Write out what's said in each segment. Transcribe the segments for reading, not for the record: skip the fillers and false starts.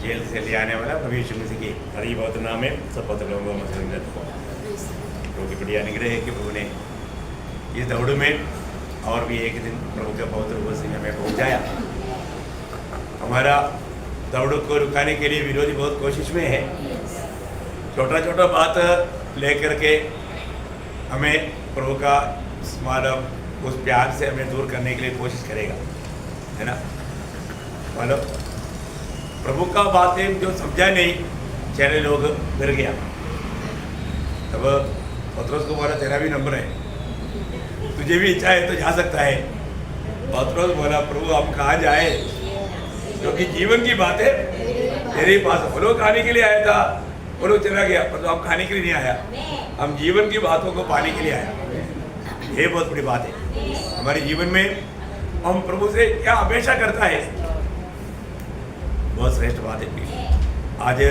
Jail से ले आने वाला प्रभु यीशु मसीह की हरी बहुत नाम है सब पत्र लोगों को प्रभु की बड़ी अनुग्रह है कि प्रभु ने इस दौड़ में और भी एक दिन प्रभु के पवित्र रूप से हमें पहुँचाया। हमारा दौड़ को रुकाने के लिए विरोधी बहुत कोशिश में है, छोटा छोटा बात लेकर के हमें प्रभु का स्मारक उस प्यार से हमें दूर करने के लिए कोशिश करेगा, है ना। मतलब प्रभु का बातें जो समझा नहीं, चेहरे लोग गिर गया। तब पत्रोस को बोला तेरा भी नंबर है, तुझे भी इच्छा है तो जा सकता है। पत्रोस बोला प्रभु हम कहाँ जाए, क्योंकि जीवन की बातें तेरे पास। वो लोग खाने के लिए आया था, वो लोग चला गया, पर तो हम खाने के लिए नहीं आया, हम जीवन की बातों को पाने के लिए आया। ये बहुत बड़ी बात है हमारे जीवन में। हम प्रभु से क्या अपेक्षा करता है, बहुत श्रेष्ठ बात है। आज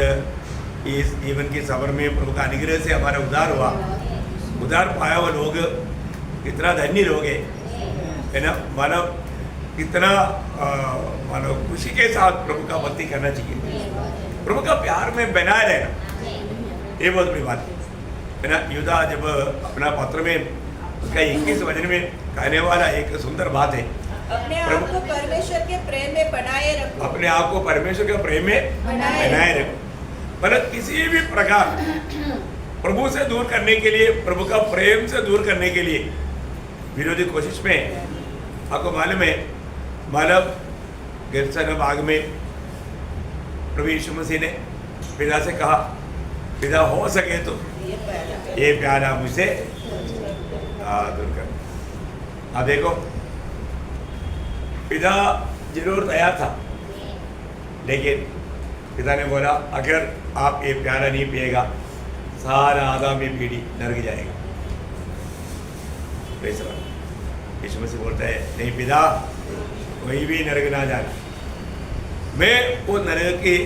इस जीवन की सफर में प्रभु का अनुग्रह से हमारा उद्धार हुआ, उद्धार पाया हुआ लोग कितना धन्य लोग है ना। मानव कितना मानव खुशी के साथ प्रभु का भक्ति करना चाहिए, प्रभु का प्यार में बनाए रहना, ये बहुत बड़ी बात है ना। युदा जब अपना पत्र में उसका 21 वचन में कहने वाला एक सुंदर बात है, अपने आप को परमेश्वर के प्रेम में बनाए रखो। अपने आप को परमेश्वर के प्रेम में बनाए रखो। मतलब किसी भी प्रकार प्रभु से दूर करने के लिए, प्रभु का प्रेम से दूर करने के लिए विरोधी कोशिश में, आपको मालूम है मानव गिरसन बाग में प्रभु यीशु मसीह ने पिता से कहा, पिता हो सके तो ये प्यारा मुझसे दूर कर। अब देखो पिता जरूर तैयार था, लेकिन पिता ने बोला अगर आप ये प्यारा नहीं पिएगा सारा आगामी पीढ़ी नरक जाएगा। यीशु मसीह बोलता है नहीं पिता, कोई भी नरक ना जाना, मैं वो नरक की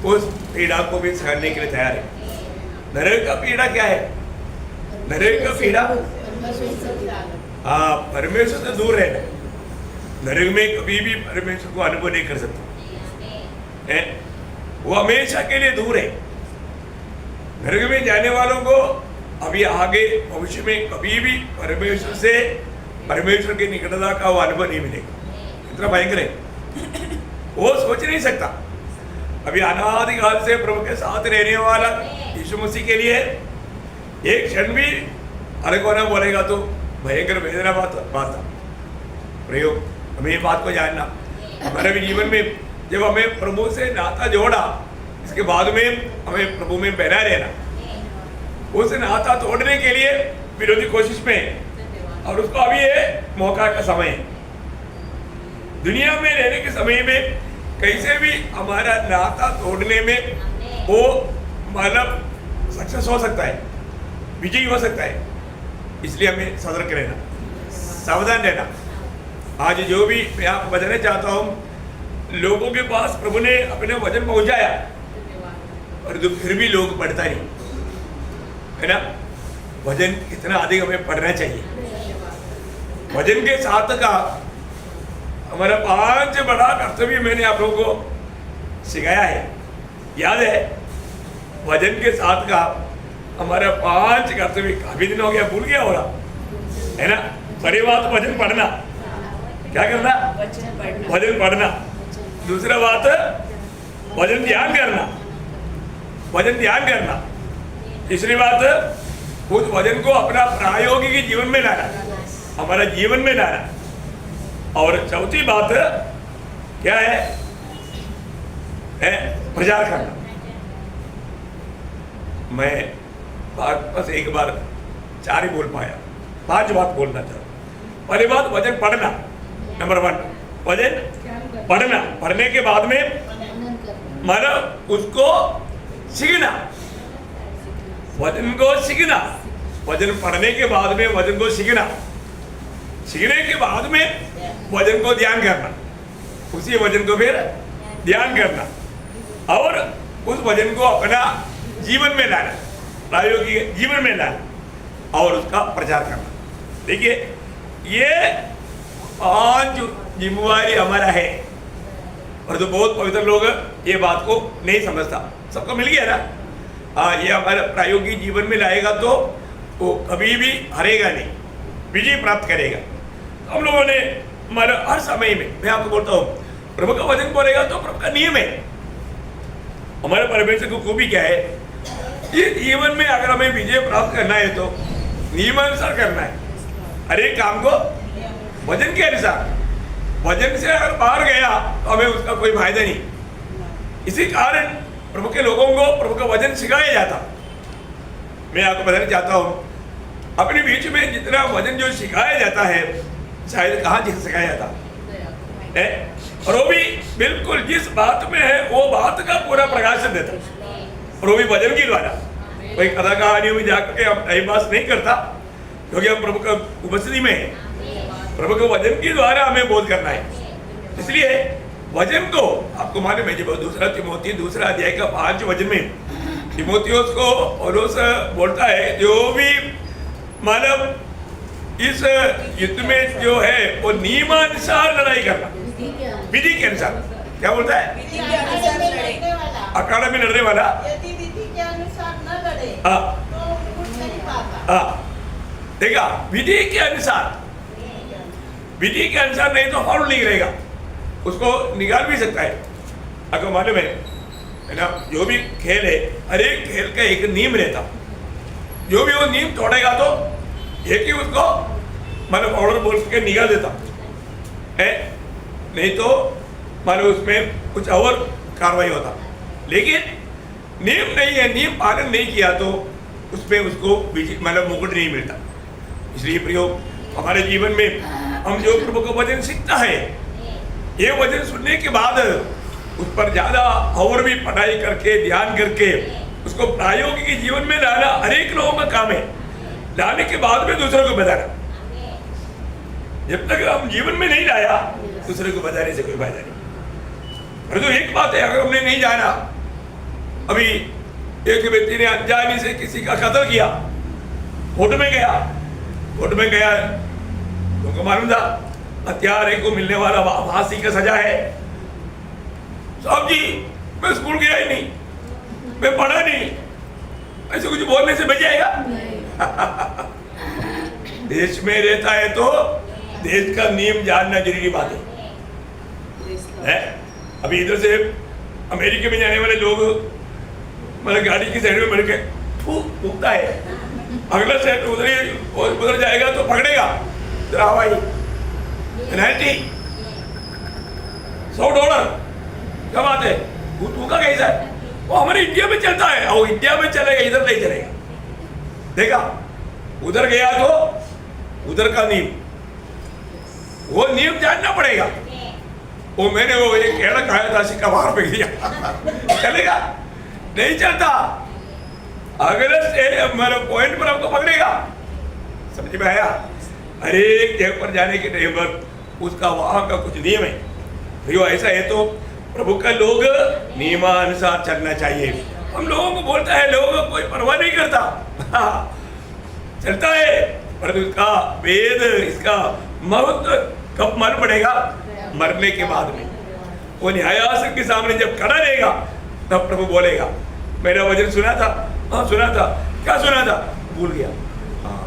उस पीड़ा को भी सहने के लिए तैयार है। नरक का पीड़ा क्या है? नरक का पीड़ा हाँ परमेश्वर से दूर रहना। नरक में कभी भी परमेश्वर को अनुभव नहीं कर सकते हैं, वो हमेशा के लिए दूर है। नरक में जाने वालों को अभी आगे भविष्य में कभी भी परमेश्वर से, परमेश्वर की निकटता का वो अनुभव नहीं मिलेगा। कितना भयंकर है, वो सोच नहीं सकता। अभी अनादिकाल से प्रभु के साथ रहने वाला यीशु मसीह के लिए एक क्षण भी अलग होना बोलेगा तो भयंकर वेदना बात प्रयोग। हमें ये बात को जानना, हमारे भी जीवन में जब हमें प्रभु से नाता जोड़ा, इसके बाद में हमें प्रभु में बना रहना। उस नाता तोड़ने के लिए विरोधी कोशिश में, और उसको अभी ये मौका का समय है। दुनिया में रहने के समय में कैसे भी हमारा नाता तोड़ने में वो मानव सक्सेस हो सकता है, विजयी हो सकता है। इसलिए हमें सतर्क रहना, सावधान रहना। आज जो भी मैं आपको बताना चाहता हूँ, लोगों के पास प्रभु ने अपने वचन पहुंचाया, और तो फिर भी लोग पढ़ता नहीं, है ना। वचन इतना अधिक हमें पढ़ना चाहिए। वचन के साथ का हमारा 5 बड़ा कर्तव्य मैंने आप लोगों को सिखाया है, याद है? वचन के साथ का हमारा 5 कर्तव्य, काफी दिन हो गया, भूल गया हो रहा है ना। पहली बात वचन पढ़ना, क्या करना? वचन पढ़ना। दूसरा बात वचन ध्यान करना, वचन ध्यान करना। तीसरी बात उस वचन को अपना प्रायोगिक जीवन में लाना, हमारा जीवन में लाना। और चौथी बात क्या है? प्रचार करना। मैं बस एक बार 4 ही बोल पाया, 5 बात बोलना चाहूँ। पहली बात वचन पढ़ना, नंबर 1 वचन पढ़ना। पढ़ने के बाद में मतलब उसको सीखना, वचन को सीखना। वचन पढ़ने के बाद में वचन को सीखना, सीखने के बाद में वचन को ध्यान करना, उसी वचन को फिर ध्यान करना, और उस वचन को अपना जीवन में लाना, प्रायोगिक जीवन में लाना, और उसका प्रचार करना। देखिए ये 5 जिम्मेवारी हमारा है। और तो बहुत पवित्र लोग ये बात को नहीं समझता। सबको मिल गया ना? हाँ, ये हमारे प्रायोगिक जीवन में लाएगा तो वो कभी भी हारेगा नहीं, विजय प्राप्त करेगा। तो हम लोगों ने हमारे हर समय में, मैं आपको बोलता हूँ, प्रभु का वचन बोलेगा तो प्रभु का नियम है। हमारे परमेश्वर को खूबी क्या है, ये जीवन में अगर हमें विजय प्राप्त करना है तो नियमानुसार करना है। हर एक काम को वचन के अनुसार, वचन से अगर बाहर गया तो हमें उसका कोई फायदा नहीं। इसी कारण प्रभु के लोगों को प्रभु का वचन सिखाया जाता। मैं आपको बताना चाहता हूँ, अपने बीच में जितना वचन जो सिखाया जाता है, शायद कहाँ सिखाया जाता है, और वो भी बिल्कुल जिस बात में है वो बात का पूरा प्रकाशन देता, और वो भी वचन के द्वारा। कोई कथा कहानियों में जाकर के हम टाइम पास नहीं करता, क्योंकि हम प्रभु का उपस्थिति में है। प्रभु के वचन के द्वारा हमें बोध करना है। इसलिए वचन को आपको मालूम है, जब दूसरा तिमोथी दूसरा अध्याय का 5 वचन में तिमोथियोस को पौलुस बोलता है, जो भी मानव इस युद्ध में जो है वो नियमानुसार लड़ाई करना, विधि के अनुसार। क्या बोलता है? विधि के अनुसार लड़े। अखाड़ा में लड़ने वाला यदि विधि के अनुसार न लड़े हाँ तो कुछ नहीं पाता। हाँ, देखा, विधि के अनुसार, विधि के अनुसार नहीं तो फाउल नहीं रहेगा, उसको निकाल भी सकता है। आपको मालूम है ना, जो भी खेल है, हर एक खेल का एक नियम रहता। जो भी वो नियम तोड़ेगा तो एक ही उसको मतलब ऑर्डर बोल के निकाल देता है, नहीं तो मानो उसमें कुछ और कार्रवाई होता। लेकिन नियम नहीं है, नियम पालन नहीं किया तो उसमें उसको मतलब मुकुट नहीं मिलता। इसलिए प्रियो, हमारे जीवन में हम जो प्रभु का वचन सीखता है, ये वचन सुनने के बाद उस पर ज्यादा और भी पढ़ाई करके ध्यान करके उसको प्रायोगिक जीवन में लाना हर एक लोगों का काम है। लाने के बाद में दूसरों को बताना। जब तक हम जीवन में नहीं लाया, दूसरे को बताने से कोई फायदा नहीं। परंतु एक बात है, अगर हमने नहीं जाना, अभी एक व्यक्ति ने अनजाने से किसी का कत्ल किया, कोर्ट में गया, तुमको मालूम था हत्यारे को मिलने वाला फांसी का सजा है। साहब जी, मैं स्कूल गया ही नहीं, मैं पढ़ा नहीं, ऐसे कुछ बोलने से बच जाएगा? देश में रहता है तो देश का नियम जानना जरूरी बात है। अभी इधर से अमेरिका में जाने वाले लोग मतलब गाड़ी की साइड में बढ़ के थूकता है, अगला साइड उधर जाएगा तो पकड़ेगा, हवाई पेनल्टी $100। क्या बात है, थूका कैसा है? वो हमारे इंडिया में चलता है, और इंडिया में चलेगा, इधर नहीं चलेगा। देखा, उधर गया तो उधर का नियम, वो नियम जानना पड़ेगा। वो मैंने वो एक केड़ा खाया था, सिक्का बाहर फेंक दिया, चलेगा? नहीं चलता। अगले से मेरे पॉइंट पर हमको पकड़ेगा। समझ में आया? हर एक जगह पर जाने के टाइम पर उसका वहां का कुछ नियम है। भैया ऐसा है तो प्रभु का लोग नियमानुसार चलना चाहिए। हम लोगों को बोलता है, लोगों को कोई परवाह नहीं करता, चलता है, परंतु इसका वेद, इसका महत्व कब मालूम पड़ेगा? मरने के बाद में। वो न्यायासन के सामने जब खड़ा रहेगा तब प्रभु बोलेगा, मेरा वचन सुना था? हाँ सुना था। क्या सुना था? भूल गया। हाँ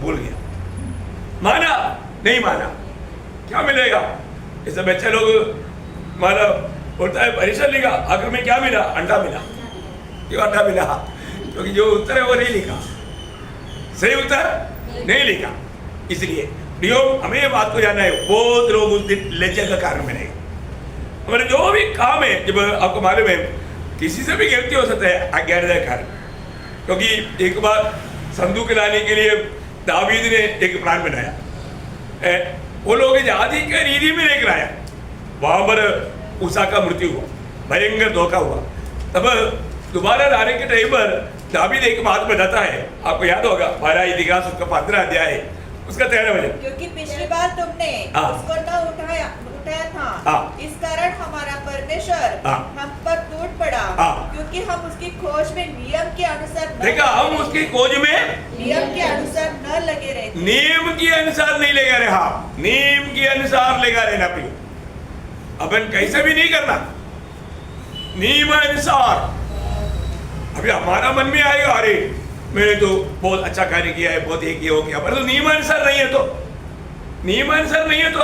भूल गया। माना? नहीं माना। क्या मिलेगा? ऐसे बच्चे लोग माना बोलता है परीक्षा लिखा, आखिर में क्या मिला? अंडा मिला। क्यों अंडा मिला? क्योंकि जो उत्तर है वो नहीं लिखा, सही उत्तर नहीं लिखा। इसलिए प्रियो, हमें ये बात को जानना है, बहुत लोग उस दिन लज्जा का कारण बनेगा। हमारे जो भी काम है, जब आपको मालूम है किसी से भी गलती हो सकता है अज्ञानता के कारण। क्योंकि एक बार संदूक लाने के लिए दावीद ने एक प्लान बनाया, वो लोग आदि के रीति में लेकर आया, वहां पर उषा का मृत्यु हुआ, भयंकर धोखा हुआ। तब दोबारा लाने के टाइम पर दावीद एक बात बताता है, आपको याद होगा 12 इतिहास उसका 15 अध्याय है, उसका 13 वचन। क्योंकि पिछली बार तुमने उसको न उठाया था, इस कारण हमारा परमेश्वर हम पर टूट पड़ा, क्योंकि हम उसकी खोज में नियम के अनुसार देखा, हम उसकी खोज में नियम के अनुसार न लगे रहे। नियम के अनुसार नहीं लगा रहा, नियम के अनुसार लगा रहना प्रियो। अपन कैसे भी नहीं करना, नियमानुसार। अभी हमारा मन में आएगा अरे मैंने तो बहुत अच्छा कार्य किया है, बहुत एक ये हो गया, पर तो नियमानुसार नहीं है तो, नियमानुसार नहीं है तो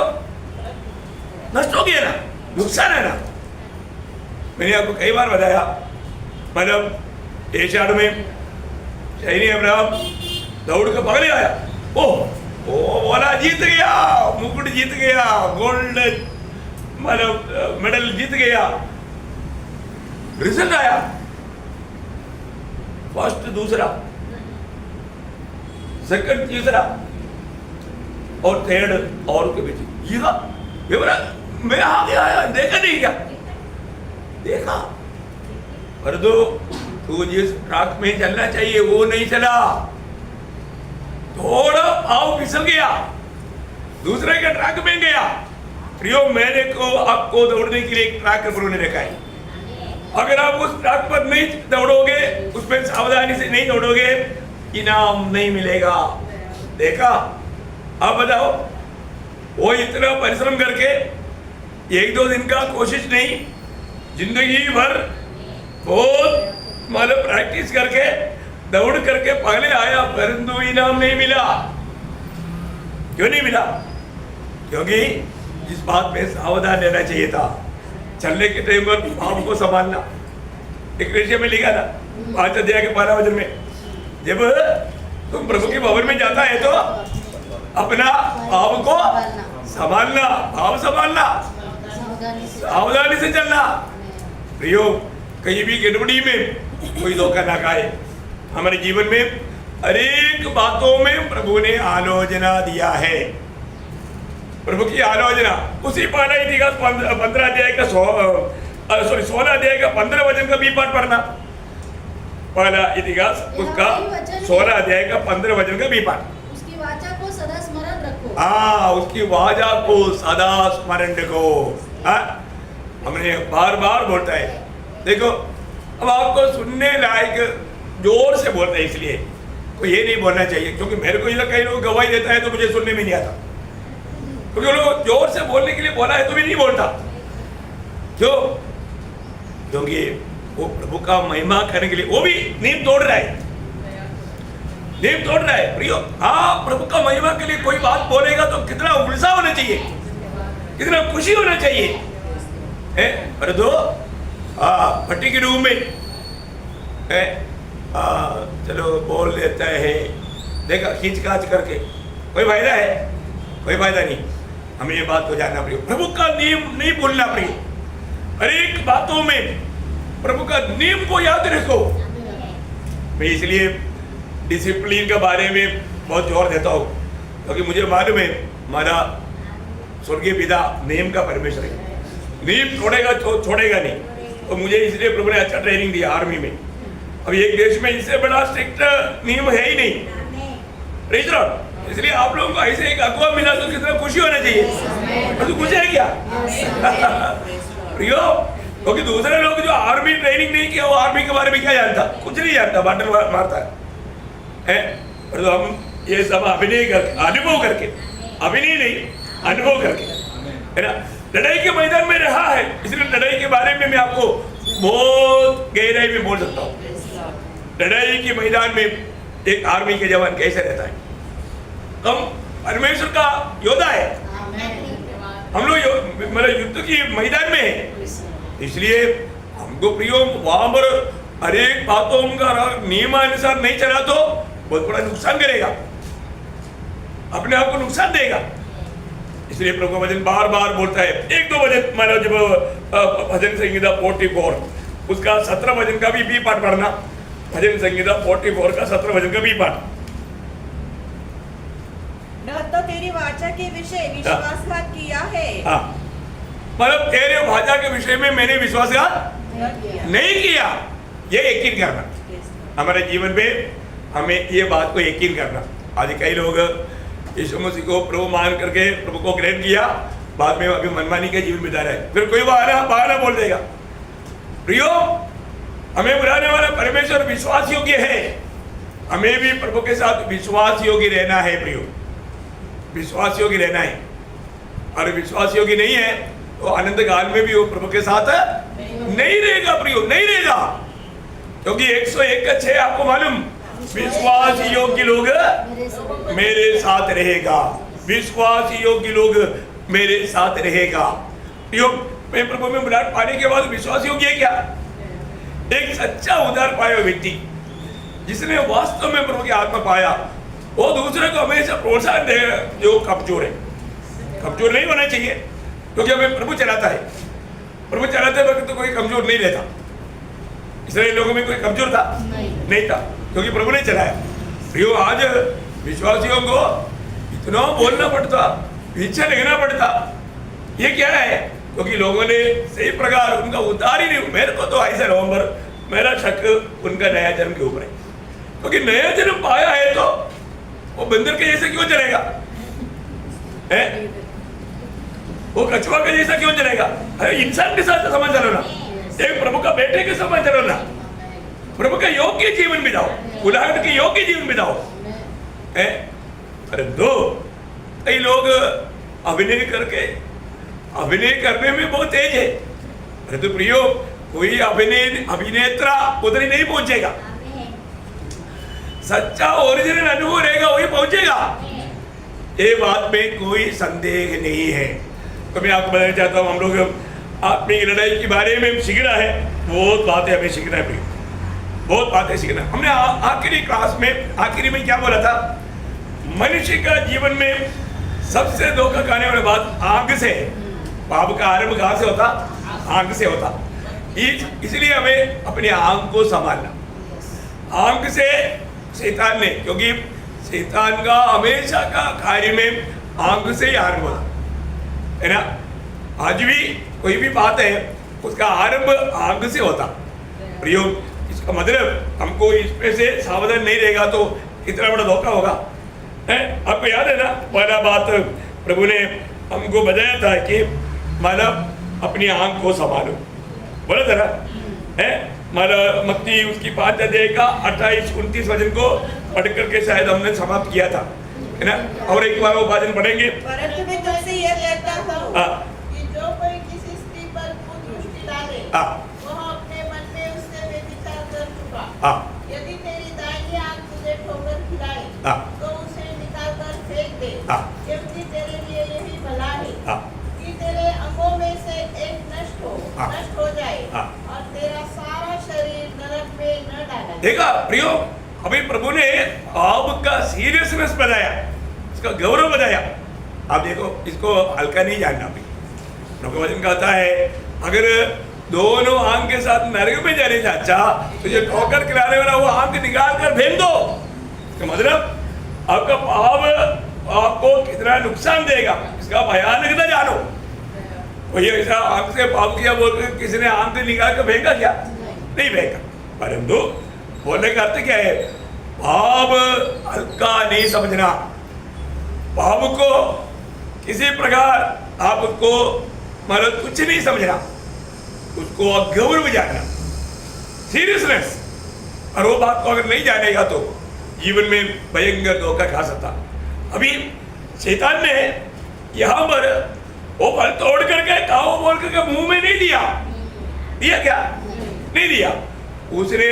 नष्ट हो गया ना, नुकसान है ना। मैंने आपको कई बार बताया, मतलब एशियाड में शहरी अब्राहम दौड़ के पगले आया, ओ बोला जीत गया, मुकुट जीत गया, गोल्ड मतलब मेडल जीत गया। रिजल्ट आया फर्स्ट दूसरा, सेकंड तीसरा और थर्ड और के बीच ये बोला मैं आगे आया, देखा नहीं क्या? देखा, पर तू जिस ट्रैक में चलना चाहिए वो नहीं चला, थोड़ा पाँव फिसल गया, दूसरे के ट्रैक में गया। प्रियो, मैंने को आपको दौड़ने के लिए एक ट्रैक प्रभु ने रखा है, अगर आप उस ट्रैक पर नहीं दौड़ोगे, उसमें सावधानी से नहीं दौड़ोगे, इनाम नहीं मिलेगा। देखा? आप बताओ, वो इतना परिश्रम करके एक दो दिन का कोशिश नहीं, जिंदगी भर बहुत मतलब प्रैक्टिस करके दौड़ करके पहले आया, परंतु इनाम नहीं मिला। क्यों नहीं मिला? क्योंकि जिस बात में सावधान रहना चाहिए था, चलने के टाइम पर पाँव को संभालना। एक विषय में लिखा था 5 अध्याय के 12 वचन में, जब तुम प्रभु के भवन में जाता है तो अपना पाँव को संभालना, पाँव संभालना, सावधानी से चलना। प्रियो, कहीं भी गड़बड़ी में कोई धोखा ना खाए। हमारे जीवन में अनेक बातों में प्रभु ने आलोचना दिया है। प्रभु की आलोचना उसी पहला इतिहास 15 अध्याय का 16 अध्याय का 15 वचन का भी पाठ पढ़ना। पहला इतिहास उसका 16 अध्याय का 15 वचन का भी पाठ। उसकी वाचा को सदा स्मरण रखो। हाँ, उसकी वाचा को सदा स्मरण रखो। हमने बार बार बोलता है। देखो, अब आपको सुनने लायक जोर से बोलते हैं, इसलिए तो ये नहीं बोलना चाहिए, क्योंकि मेरे को कई लोग गवाही देता है तो मुझे सुनने में नहीं आता, क्योंकि लोग जोर से बोलने के लिए बोला है तो भी नहीं बोलता। क्यों? क्योंकि वो प्रभु का महिमा करने के लिए वो भी नियम तोड़ रहा है, नियम तोड़ रहा है। प्रियो, हाँ, प्रभु का महिमा के लिए कोई बात बोलेगा तो कितना उत्साह होना चाहिए, कितना खुशी होना चाहिए, है? पर दो भट्टी के रूम में चलो बोल लेता है, देखा खींच काच करके, कोई फायदा है? कोई फायदा नहीं। हमें ये बात को जानना प्रियो, प्रभु का नियम नहीं भूलना प्रियो। हर एक बातों में प्रभु का नियम को याद रखो। मैं इसलिए डिसिप्लिन के बारे में बहुत जोर देता हूँ, क्योंकि मुझे मालूम है हमारा स्वर्गीय पिता नियम का परमेश्वर है, नियम छोड़ेगा तो छोड़ेगा नहीं। तो मुझे इसलिए प्रभु ने अच्छा ट्रेनिंग दिया आर्मी में। अभी एक देश में इससे बड़ा स्ट्रिक्ट नियम है ही नहीं। इसलिए आप लोगों को ऐसे एक अगुआ मिला तो कितना खुशी होना चाहिए। तो खुश है क्या? प्रियो, क्योंकि दूसरे लोग जो आर्मी ट्रेनिंग नहीं किया, वो आर्मी के बारे में क्या जानता? कुछ नहीं जानता, बाटल मारता है। तो हम ये सब अभिनय करके, अनुभव करके, अभिनय नहीं अनुभव करके, है ना, लड़ाई के मैदान में रहा है, इसलिए लड़ाई के बारे में मैं आपको बहुत गहराई में बोल सकता हूँ। लड़ाई के मैदान में एक आर्मी के जवान कैसे रहता है। हम परमेश्वर का योद्धा है, हम लोग मतलब युद्ध की मैदान में है, इसलिए हमको प्रियो वहां पर हर एक बातों का नियमानुसार नहीं चला तो बहुत बड़ा नुकसान करेगा, अपने आप को नुकसान देगा। इसलिए प्रभु वचन बार बार बोलता है। एक दो वचन मानो, जब भजन संहिता 44 उसका 17 वचन का भी पाठ पढ़ना। भजन संहिता 44 का 17 वचन का भी पाठ। न तो तेरी वाचा के विषय विश्वासघात किया है, मतलब तेरे वाचा के विषय में मैंने विश्वासघात नहीं किया। ये यकीन करना हमारे जीवन में, हमें ये बात को यकीन करना। आज कई लोग यीशु मसीह को प्रभु मान करके प्रभु को ग्रहण किया, बाद में अभी मनमानी का जीवन बिता रहे हैं, फिर कोई बहाना बोल देगा। प्रियो, हमें बुलाने वाला परमेश्वर विश्वास योग्य है, हमें भी प्रभु के साथ विश्वास योग्य रहना है। प्रियो, विश्वास योग्य रहना है, और विश्वास योग्य नहीं है तो अनंत काल में भी वो प्रभु के साथ नहीं रहेगा प्रियो, नहीं रहेगा। क्योंकि 101:6 आपको मालूम, विश्वास योग्य लोग मेरे साथ रहेगा, विश्वास योग्य लोग मेरे साथ रहेगा। प्रियो, मैं प्रभु में बुलाहट पाने के बाद विश्वास योग्य है क्या? एक सच्चा उद्धार पाया व्यक्ति जिसने वास्तव में प्रभु की आत्मा पाया, वो दूसरे को हमेशा प्रोत्साहन दे जो कमजोर है। कमजोर नहीं होना चाहिए, क्योंकि हमें प्रभु चलाता है। प्रभु चलाते वक्त तो कोई कमजोर नहीं रहता। इसराइल लोगों में कोई कमजोर था? नहीं था, क्योंकि प्रभु ने चलाया। प्रियो, आज विश्वासियों को इतना बोलना पड़ता, पीछे लगना पड़ता, ये क्या है? क्योंकि लोगों ने सही प्रकार उनका उद्धार ही नहीं। मेरे को तो ऐसा नवंबर मेरा शक उनका नया जन्म के ऊपर है, क्योंकि नया जन्म पाया है तो वो बंदर के जैसे क्यों चलेगा? वो कछुआ के जैसा क्यों चलेगा? अरे इंसान के साथ समान चलो ना, एक प्रभु का बेटे के समान चलो ना, प्रभु का योग्य जीवन बिताओ, उदाहरण के योग्य जीवन बिताओ। अरे दो कई लोग अभिनय करने में बहुत तेज है। अरे तो प्रियो, कोई अभिनेता उधर ही नहीं पहुंचेगा। सच्चा ओरिजिनल अनुभव रहेगा, वही पहुंचेगा, ये बात में कोई संदेह नहीं है। तो मैं आपको बताना चाहता हूँ, हम लोग आत्मिक लड़ाई के बारे में सीखना है, बहुत बातें हमें सीखना है, बहुत बातें सीखना है। हमने आखिरी क्लास में आखिरी में क्या बोला था? मनुष्य का जीवन में सबसे धोखा खाने वाली बात आंख से, पाप का आरंभ कहाँ से होता? आंख से होता। इसलिए हमें अपनी आंख को संभालना। आंख से शैतान ने, क्योंकि शैतान का हमेशा का कार्य में आंख से ही आरंभ होता है ना। आज भी कोई भी बात है उसका आरंभ आंख से होता। प्रियो, इसका मतलब हमको इसमें से सावधान नहीं रहेगा तो कितना बड़ा धोखा होगा। आपको याद है ना, पहला बात प्रभु ने हमको बताया था कि मानव अपनी आंख को संभालो, बोला था ना। मानव मत्ती उसकी 5 अध्याय का 28-29 वचन को पढ़ करके शायद हमने समाप्त किया था, है ना। और एक बार वो वचन पढ़ेंगे। परंतु मैं तुमसे यह कहता हूं कि जो कोई किसी स्त्री पर कुदृष्टि डाले, वह अपने मन में उससे व्यभिचार कर चुका। यदि तेरी दाहिनी आंख तुझे ठोकर खिलाए, तो उसे निकाल कर फेंक दे, क्योंकि तेरे लिए यही भला है कि तेरे अंगों में से एक नष्ट हो जाए और तेरा सारा शरीर नरक में न डाला जाए। देखा प्रियो, अभी प्रभु ने पाप का सीरियसनेस बताया, इसका गौरव बताया। आप देखो, इसको हल्का नहीं जानना। प्रभु वचन कहता है, अगर दोनों आंख के साथ नरक में जाने से अच्छा तुझे ठोकर खिलाने वाला वो आंख निकाल कर फेंक दो। इसका मतलब आपका पाप आपको कितना नुकसान देगा, इसका भयानकता जानो। कोई ऐसा आंख से पाप किया बोलकर किसी ने आंख निकाल कर फेंका क्या? नहीं फेंका। परंतु बोलने का अर्थ क्या है? पाप हल्का नहीं समझना, पाप को किसी प्रकार आप उसको मतलब कुछ नहीं समझना, उसको गौरव जानना, सीरियसनेस। और वो बात को अगर नहीं जानेगा तो जीवन में भयंकर धोखा खा सकता। अभी शैतान ने यहाँ पर वो फल तोड़ करके खाओ बोल करके मुंह में नहीं दिया क्या? नहीं दिया। उसने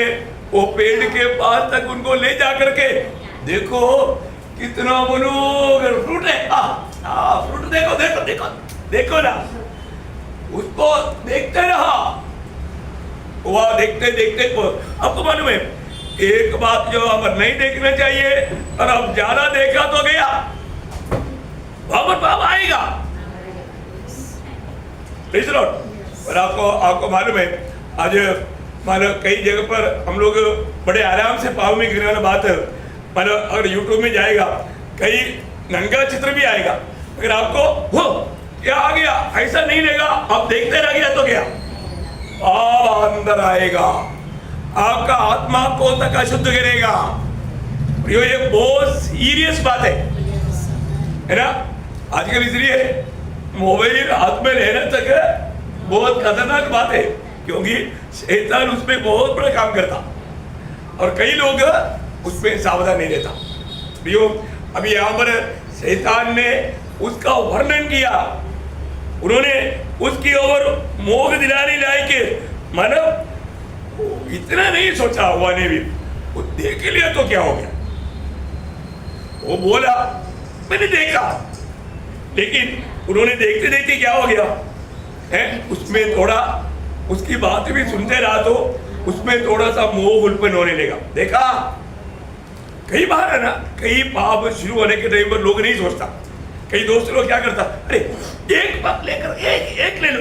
वो पेड़ के पास तक उनको ले जा करके, देखो कितना मनोहर फ्रूट है, फ्रूट देखो देखो देखो देखो ना, उसको देखते रहा। वह देखते देखते आपको मालूम है एक बात जो हम नहीं देखना चाहिए, और अब ज्यादा देखा तो गया, वापस पाप आएगा। और आपको मालूम है आज मतलब कई जगह पर हम लोग बड़े आराम से पाव में गिरने वाला बात है। मतलब अगर यूट्यूब में जाएगा कई नंगा चित्र भी आएगा, अगर आपको वो क्या आ गया ऐसा नहीं लेगा, आप देखते रह गया तो क्या पाप अंदर आएगा, आपका आत्मा को तक अशुद्ध करेगा। ये बहुत सीरियस बात है ना। आजकल इसलिए मोबाइल हाथ में रहने तक बहुत खतरनाक बात है, क्योंकि शैतान उसमें बहुत बड़ा काम करता और कई लोग उसमें सावधान नहीं रहता। प्रियो, अभी यहाँ पर शैतान ने उसका वर्णन किया, उन्होंने उसकी ओर मोह दिलाने लायक मतलब इतना नहीं सोचा हुआ ने भी, वो देख लिया तो क्या हो गया। वो बोला मैंने देखा, लेकिन उन्होंने देखते देखते क्या हो गया है, उसमें थोड़ा उसकी बात भी सुनते रहा तो उसमें थोड़ा सा मोह उत्पन्न होने लगा। देखा कई बार है ना, कई पाप शुरू होने के टाइम पर लोग नहीं सोचता, कई दोस्त लोग क्या करता, अरे एक पाप लेकर एक ले लो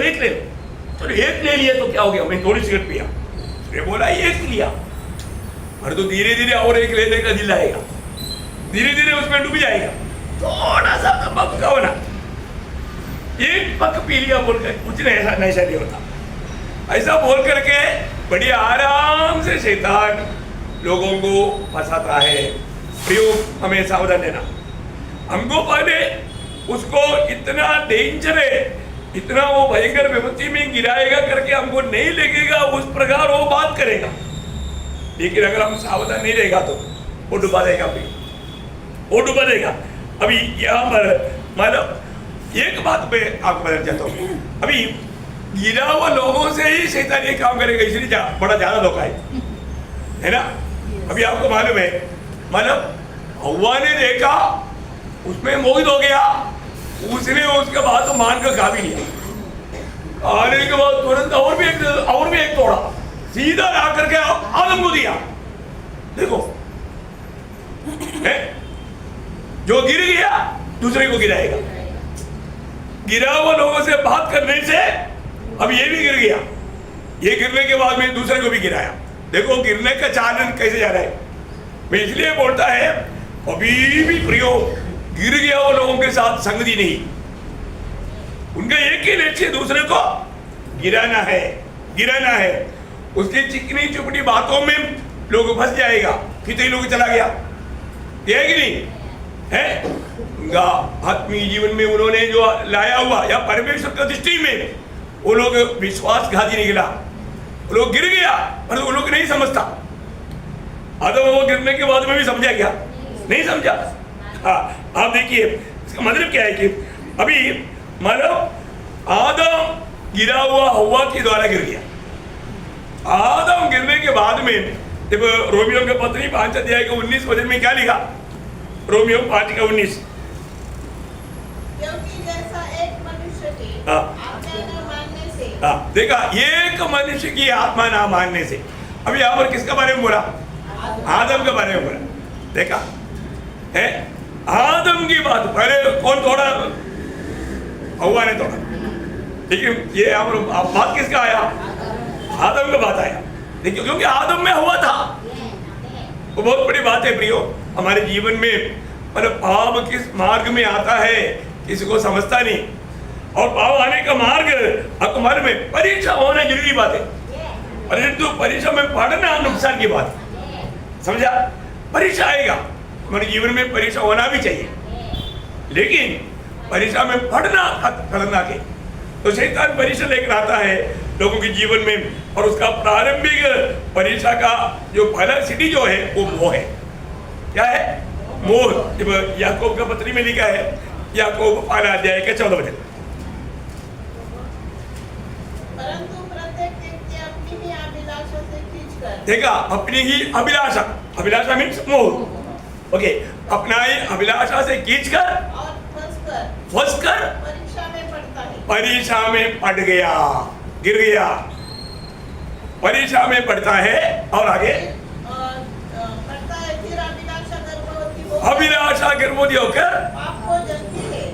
चलो एक ले लिया तो क्या हो गया, मैं थोड़ी सिगरेट पिया, उसने बोला एक लिया, और तो धीरे धीरे और एक लेने का दिल आएगा, धीरे धीरे उसमें डूब जाएगा, थोड़ा सा पक का होना, एक पक पी लिया बोलकर कुछ नहीं, ऐसा नशा नहीं होता। ऐसा बोल करके बड़ी आराम से शैतान लोगों को फंसाता है। प्रयोग हमें सावधान लेना, हमको पहले उसको इतना डेंजर है, इतना वो भयंकर विपत्ति में गिराएगा करके हमको नहीं लगेगा, उस प्रकार वो बात करेगा, लेकिन अगर हम सावधान नहीं रहेगा तो वो डुबा देगा, वो डुबा देगा। अभी यहाँ पर मतलब एक बात पे आपको बता जाता हूँ, अभी गिरा हुआ लोगों से ही शैतान ये काम करेगा, इसलिए बड़ा ज्यादा धोखा है ना। अभी आपको मालूम है, मतलब हव्वा ने देखा, उसमें मोहित हो गया, उसने उसके बाद तो मान कर खा भी लिया, आने के बाद तुरंत और भी एक तोड़ा, सीधा ला करके आदम को दिया। देखो जो गिर गया दूसरे को गिराएगा, गिरा हुआ लोगों से बात करने से अब ये भी गिर गया, ये गिरने के बाद में दूसरे को भी गिराया। देखो गिरने का चालन कैसे जा रहा है। मैं इसलिए बोलता है अभी भी प्रियो गिर गया वो लोगों के साथ संगति नहीं, उनका एक ही लक्ष्य दूसरे को गिराना है। उसकी चिकनी चुपड़ी बातों में लोग फंस जाएगा, कितने लोग चला गया, ये कि नहीं है। उनका आत्मीय जीवन में उन्होंने जो लाया हुआ या परमेश्वर की दृष्टि में वो लोग विश्वासघाती निकला, वो लोग गिर गया, पर वो लोग नहीं समझता। आदम वो गिरने के बाद में भी समझा क्या, नहीं समझा। हाँ आप देखिए इसका मतलब क्या है कि अभी मतलब आदम गिरा हुआ हव्वा के द्वारा गिर गया। आदम गिरने के बाद में जब रोमियो के पत्री 5 अध्याय के 19 वचन में क्या लिखा, रोमियो 5 का 19, क्योंकि जैसा एक मनुष्य की आज्ञा न मानने से, देखा एक मनुष्य की आत्मा ना मानने से, अभी यहाँ पर किसका बारे में बोला, आदम के बारे में बोला। देखा है आदम की बात पहले कौन तोड़ा, हव्वा ने तोड़ा, लेकिन ये यहाँ पर बात किसका आया, आदम का बात आया। देखिए क्योंकि आदम में हव्वा था, वो बहुत बड़ी बात है प्रियो हमारे जीवन में। मतलब पाप किस मार्ग में आता है किसी को समझता नहीं, और पाप आने का मार्ग आपको मालूम है, परीक्षा होना जरूरी बात है, परंतु परीक्षा में पढ़ना नुकसान की बात है, समझा। परीक्षा आएगा, हमारे जीवन में परीक्षा होना भी चाहिए, लेकिन परीक्षा में पढ़ना खतरनाक है। तो शैतान परीक्षा लेकर आता है लोगों के जीवन में, और उसका प्रारंभिक परीक्षा का जो पहला सिटी जो है वो मोह है। क्या है, मोह। जब याकूब का पत्री में लिखा है, याकूब 5 अध्याय के 14 वचन, परंतु प्रत्येक व्यक्ति अपनी ही अभिलाषा से खींचकर, देखा अपनी ही अभिलाषा मीन्स मोह, ओके, अपना ही अभिलाषा से खींचकर और फंसकर परीक्षा में पड़ता है, परीक्षा में पड़ गया, गिर गया, परीक्षा में पड़ता है। और आगे पड़ता है, फिर अभिलाषा गर्भवती होकर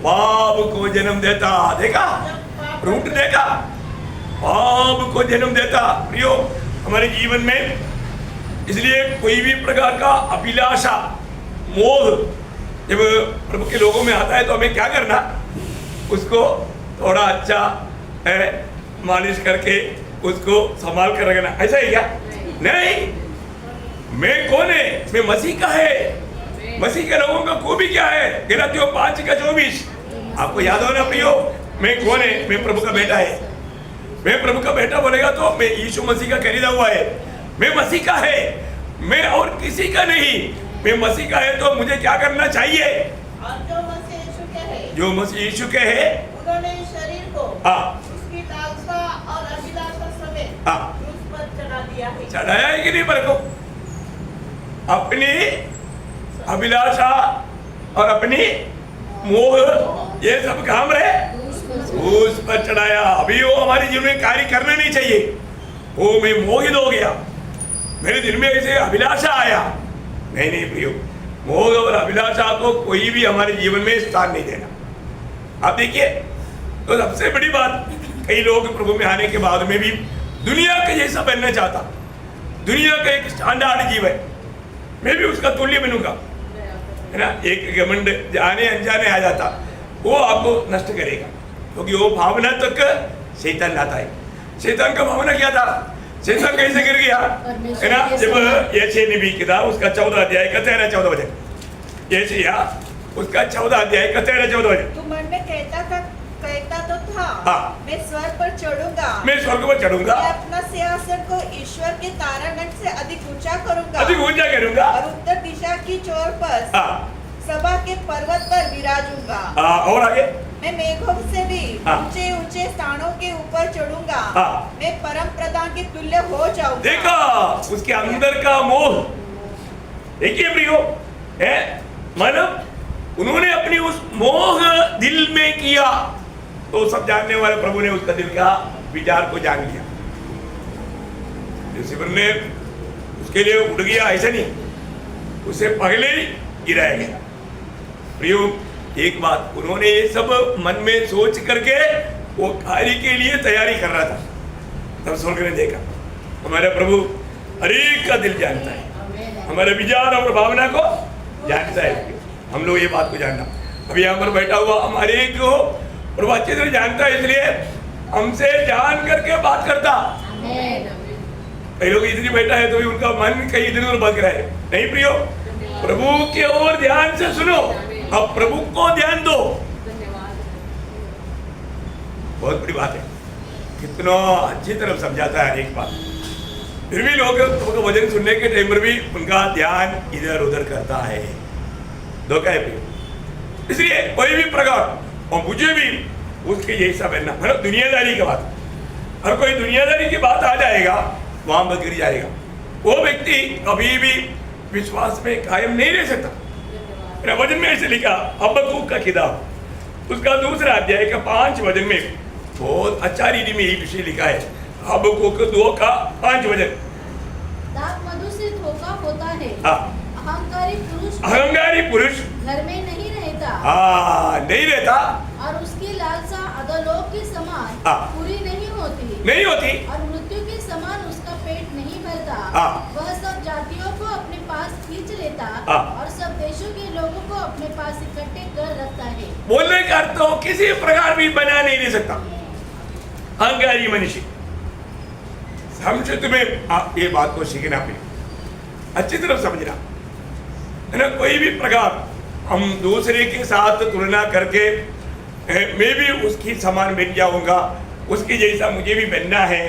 पाप को जन्म देता। देखा रूट, देखा पाप को जन्म देता। प्रियो हमारे जीवन में इसलिए कोई भी प्रकार का अभिलाषा मोह जब प्रभु के लोगों में आता है तो हमें क्या करना, उसको थोड़ा अच्छा मालिश करके उसको संभाल कर रखना। ऐसा ही क्या? नहीं, मैं कौन है? मैं मसीह का है। मसीह के लोगों का खूबी क्या है? गलातियों 5 का 24 आपको याद हो ना प्रियो, मैं कौन है? मैं प्रभु का बेटा है। मैं प्रभु का बेटा बोलेगा तो मैं यीशु मसीह का खरीदा हुआ है। मैं मसीह का है, मैं और किसी का नहीं। मैं मसीह का है तो मुझे क्या करना चाहिए? और जो मसीह यीशु के है, जो मसीह यीशु के है उन्होंने इस शरीर को हाँ उसकी हाँ। क्रूस पर चढ़ा दिया है। चढ़ाया है कि नहीं पर को? अपनी अभिलाषा और अपनी मोह ये सब काम रहे उस पर चढ़ाया। अभी वो हमारे जीवन में कार्य करना नहीं चाहिए। वो मैं मोहित हो गया, मेरे दिल में ऐसे अभिलाषा आया। नहीं नहीं प्रियो, मोह और अभिलाषा को कोई भी हमारे जीवन में स्थान नहीं देना। आप देखिए, तो सबसे बड़ी बात, कई लोग प्रभु में आने के बाद में भी दुनिया का जैसा बनना चाहता, दुनिया का एक स्टैंडर्ड जीवन, मैं भी उसका तुल्य बनूंगा, है ना। एक घमंड जाने अनजाने आ जाता, वो आपको नष्ट करेगा, क्योंकि वो भावना तक शैतान लाता है। शैतान का भावना क्या था? शैतान कैसे गिर गया, है ना। जब यशायाह नबी किताब उसका 14 अध्याय का 13-14 वचन, यशायाह उसका 14 अध्याय का 13-14 वचन। तू मन में कहता तो था, हाँ। मैं स्वर्ग पर चढ़ूंगा, मैं स्वर्ग पर चढ़ूंगा, मैं अपना सिंहासन को ईश्वर के तारागण से अधिक ऊंचा करूंगा, अधिक ऊंचा करूंगा, और उत्तर दिशा की चोर पर हाँ। सभा के पर्वत पर विराजूंगा। और आगे, मैं मेघों से भी हाँ। ऊंचे ऊंचे स्थानों के ऊपर चढ़ूंगा, हाँ। मैं परम प्रधान के तुल्य हो जाऊंगा। देखा उसके अंदर का मोह। देखिए प्रियो, है मतलब उन्होंने अपनी उस मोह दिल में किया, तो सब जानने वाले प्रभु ने उसका दिल का विचार को जान लिया। लूसीफर ने उसके लिए उड़ गया, ऐसा नहीं, उसे पहले ही गिराया गया। प्रियो एक बात, उन्होंने ये सब मन में सोच करके वो कार्य के लिए तैयारी कर रहा था, तब स्वर्ग ने देखा हमारा प्रभु हर एक का दिल जानता है, हमारे विचार और भावना को जानता है। हम लोग ये बात को जानना, अभी यहाँ पर बैठा हुआ हमारे एक को प्रभु अच्छे से जानता है, इसलिए हमसे जान करके बात करता। कई लोग इधर बैठा है तो भी उनका मन कहीं इधर उधर भटक रहा है। नहीं प्रियो, प्रभु के ओर ध्यान से सुनो, अब प्रभु को ध्यान दो। बहुत बड़ी बात है, कितना अच्छी तरह समझाता है एक बात। फिर भी लोग तो वचन सुनने के टाइम पर भी उनका ध्यान इधर उधर करता है, धोखा है प्रियो। इसलिए कोई भी प्रकार, और मुझे भी उसके जैसा बनना, मतलब दुनियादारी की बात, हर कोई दुनियादारी की बात आ जाएगा वहां पर गिर जाएगा। वो व्यक्ति कभी भी विश्वास में कायम नहीं रह सकता। वचन में ऐसे लिखा, हबक्कूक का किताब उसका 2 अध्याय का 5 वचन में बहुत अच्छा रीति में यही विषय लिखा है। हबक्कूक 2 का 5 वचन। दाख मधु से धोखा होता है, हाँ। अहंकारी पुरुष घर में नहीं रहता, हाँ नहीं रहता, और उसकी लालसा अधोलोक के समान हाँ। पूरी नहीं होती, नहीं होती, और मृत्यु के समान उसका पेट नहीं भरता। हाँ। वह सब जातियों को अपने पास खींच लेता, हाँ। और सब देशों के लोगों को अपने पास इकट्ठे कर रखता है। बोलने का अर्थ तो किसी प्रकार भी बना नहीं रह सकता अहंकारी मनुष्य। हमसे तुम्हें आप ये बात को सीखना पे अच्छी तरह समझना है ना। कोई भी प्रकार हम दूसरे के साथ तुलना करके मैं भी उसकी समान बन जाऊंगा, उसकी जैसा मुझे भी बनना है,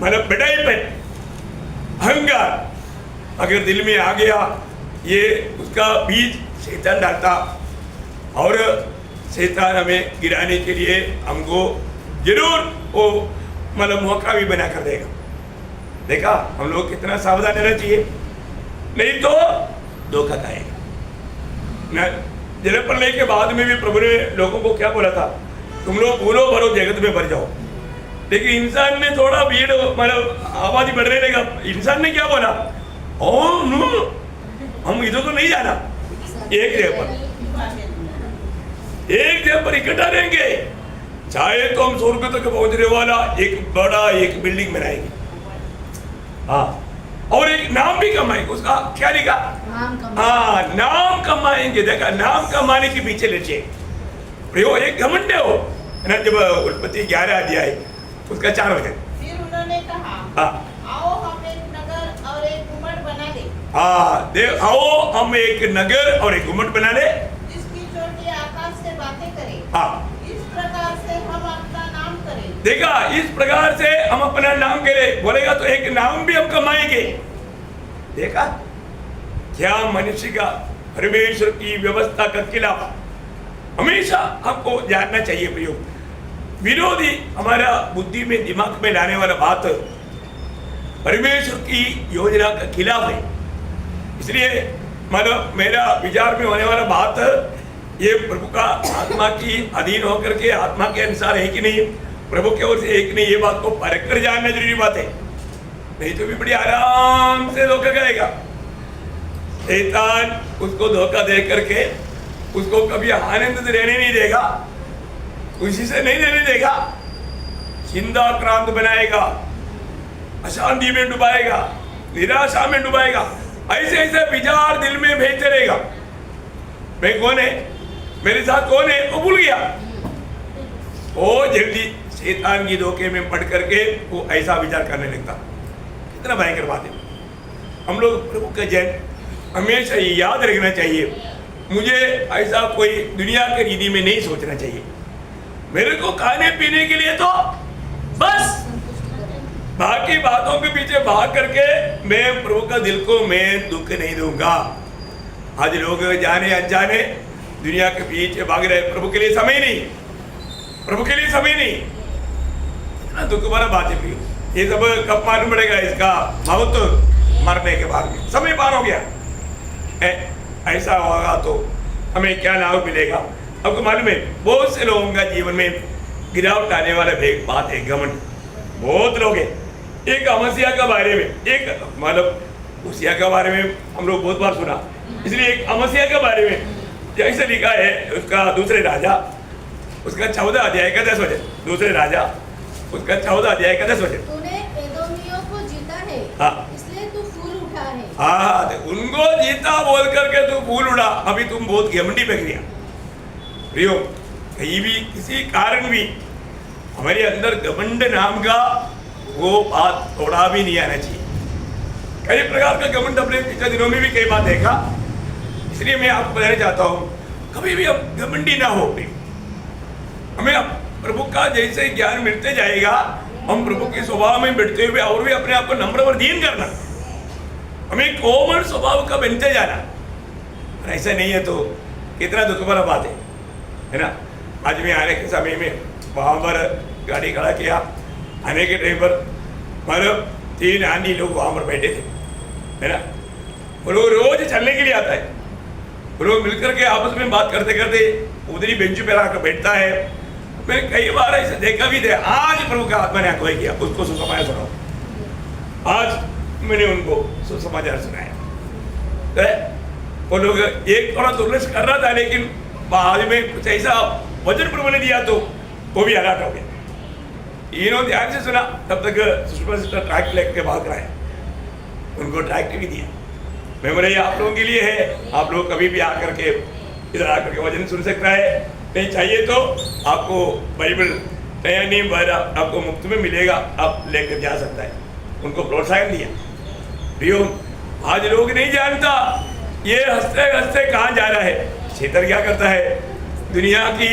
मतलब बड़ाईपन, अहंकार अगर दिल में आ गया, ये उसका बीज शैतान डालता, और शैतान हमें गिराने के लिए हमको जरूर वो मतलब मौका भी बना कर देगा। देखा हम लोग कितना सावधान रहना चाहिए, नहीं तो धोखा खाएगा ना। जलप्रलय के बाद में भी प्रभु ने लोगों को क्या बोला था, तुम लोग भूलो भरो जगत में भर जाओ। लेकिन इंसान ने थोड़ा भीड़ मतलब आबादी बढ़ने लगा, इंसान ने क्या बोला, हम इधर तो नहीं जाना, एक जगह पर इकट्ठा रहेंगे, चाहे तो हम स्वर्ग तक पहुंचने वाला एक बड़ा एक बिल्डिंग बनाएंगे, हाँ, और एक नाम भी कमाएंगे। उसका क्या लिखा, हाँ नाम कमाएंगे। देखा, नाम कमाने के पीछे ले प्रयोग एक घमंड हो ना। जब उत्पत्ति 11 अध्याय उसका 4 वचन, फिर उन्होंने कहा, हाँ, आओ हम एक नगर और एक गुम्मट बना ले। हाँ देख, आओ हम एक नगर और एक गुम्मट बना ले, जिसकी चोटी आकाश से बातें करे। हाँ, इस प्रकार से हम अपना नाम करें। देखा, इस प्रकार से हम अपना नाम करें, बोलेगा तो एक नाम भी हम कमाएंगे। देखा क्या मनुष्य का परमेश्वर की व्यवस्था का खिलाफ हमेशा हमको जानना चाहिए। प्रयोग विरोधी हमारा बुद्धि में दिमाग में लाने वाला बात परमेश्वर की योजना के खिलाफ है। इसलिए मतलब मेरा विचार में होने वाला बात ये प्रभु का आत्मा की अधीन होकर के आत्मा के अनुसार है कि नहीं, प्रभु की ओर से एक नहीं, ये बात को परख कर जानना जरूरी बात है। नहीं तो भी बड़ी आराम से धोखा खाएगा शैतान, उसको धोखा दे करके उसको कभी आनंद से रहने नहीं देगा, खुशी से नहीं रहने देगा, चिंता क्रांत बनाएगा, अशांति में डुबाएगा, निराशा में डुबाएगा। ऐसे ऐसे विचार दिल में भेजते रहेगा। मैं कौन है, मेरे साथ कौन है, वो भूल गया। वो जल्दी शैतान की धोखे में पड़ करके वो ऐसा विचार करने लगता। कितना भयंकर बात है। हम लोग प्रभु के जन हमेशा याद रखना चाहिए, मुझे ऐसा कोई दुनिया के रीति में नहीं सोचना चाहिए। मेरे को खाने पीने के लिए तो बस, बाकी बातों के पीछे भाग करके मैं प्रभु का दिल को मैं दुख नहीं दूंगा। आज लोग जाने अनजाने दुनिया के पीछे भाग रहे, प्रभु के लिए समय नहीं, प्रभु के लिए समय नहीं। इतना दुख भरा बात है प्रियो। ये सब कब मालूम पड़ेगा इसका महत्व, मरने के बाद में। समय पार हो गया। ऐसा होगा तो हमें क्या लाभ मिलेगा। आपको मालूम है बहुत से लोगों का जीवन में गिरावट आने वाला बात है घमंड। बहुत लोग हैं। एक अमसिया के बारे में, एक मतलब उसिया के बारे में हम लोग बहुत बार सुना, इसलिए एक अमसिया के बारे में जैसे लिखा है उसका दूसरे राजा उसका 14 अध्याय का 10 वचन, दूसरे राजा उसका 14 अध्याय का 10 वचन। तूने एदोमियों को जीता है, हाँ, इसलिए तू फूल उठा है। हाँ, उनको जीता बोल करके तू फूल उड़ा। अभी तुम बहुत घमंडी बन गया प्रियो। कहीं भी किसी कारण भी हमारे अंदर घमंड नाम का वो बात थोड़ा भी नहीं आना चाहिए। कई प्रकार का घमंड अपने पिछले दिनों में भी कई बार देखा। इसलिए मैं आपको बताना चाहता हूँ कभी भी अब घमंडी ना हो। हमें अब प्रभु का जैसे ज्ञान मिलते जाएगा, हम प्रभु के स्वभाव में बढ़ते हुए और भी अपने आप को नम्र और दीन करना, हमें कोमल स्वभाव का बनते जाना। ऐसा नहीं है तो कितना दुख भरा बात है ना। आज मैं आने के समय में वहाँ पर गाड़ी खड़ा किया, आने के टाइम पर मतलब 3 आंधी लोग वहाँ पर बैठे थे, है ना। वो लोग रोज चलने के लिए आता है, वो लोग मिलकर के आपस में बात करते करते उधरी बेंच पे आकर बैठता है। मैंने कई बार ऐसे देखा भी थे। आज प्रभु का आत्मा ने अगुवाई किया, उसको सुसमाचार सुनाओ। आज मैंने उनको सुसमाचार सुनाया। वो लोग एक थोड़ा दुर्लक्ष कर रहा था, लेकिन बाद में कुछ ऐसा वचन प्रभु ने दिया तो वो भी अलर्ट हो गया। इन्होंने ध्यान से सुना, तब तक सुषमा सिस्टर ट्रैक्ट लेके भाग रहा है, उनको ट्रैक्ट भी दिया। मेमोरी आप लोगों के लिए है, आप लोग कभी भी आकर के इधर आकर के वचन सुन सकता है। नहीं चाहिए तो आपको बाइबल नया नियम आपको मुफ्त में मिलेगा, आप लेकर जा सकता है। उनको प्रोत्साहन दिया। प्रियो, आज लोग नहीं जानता ये हंसते हंसते कहाँ जा रहा है। शैतान क्या करता है, दुनिया की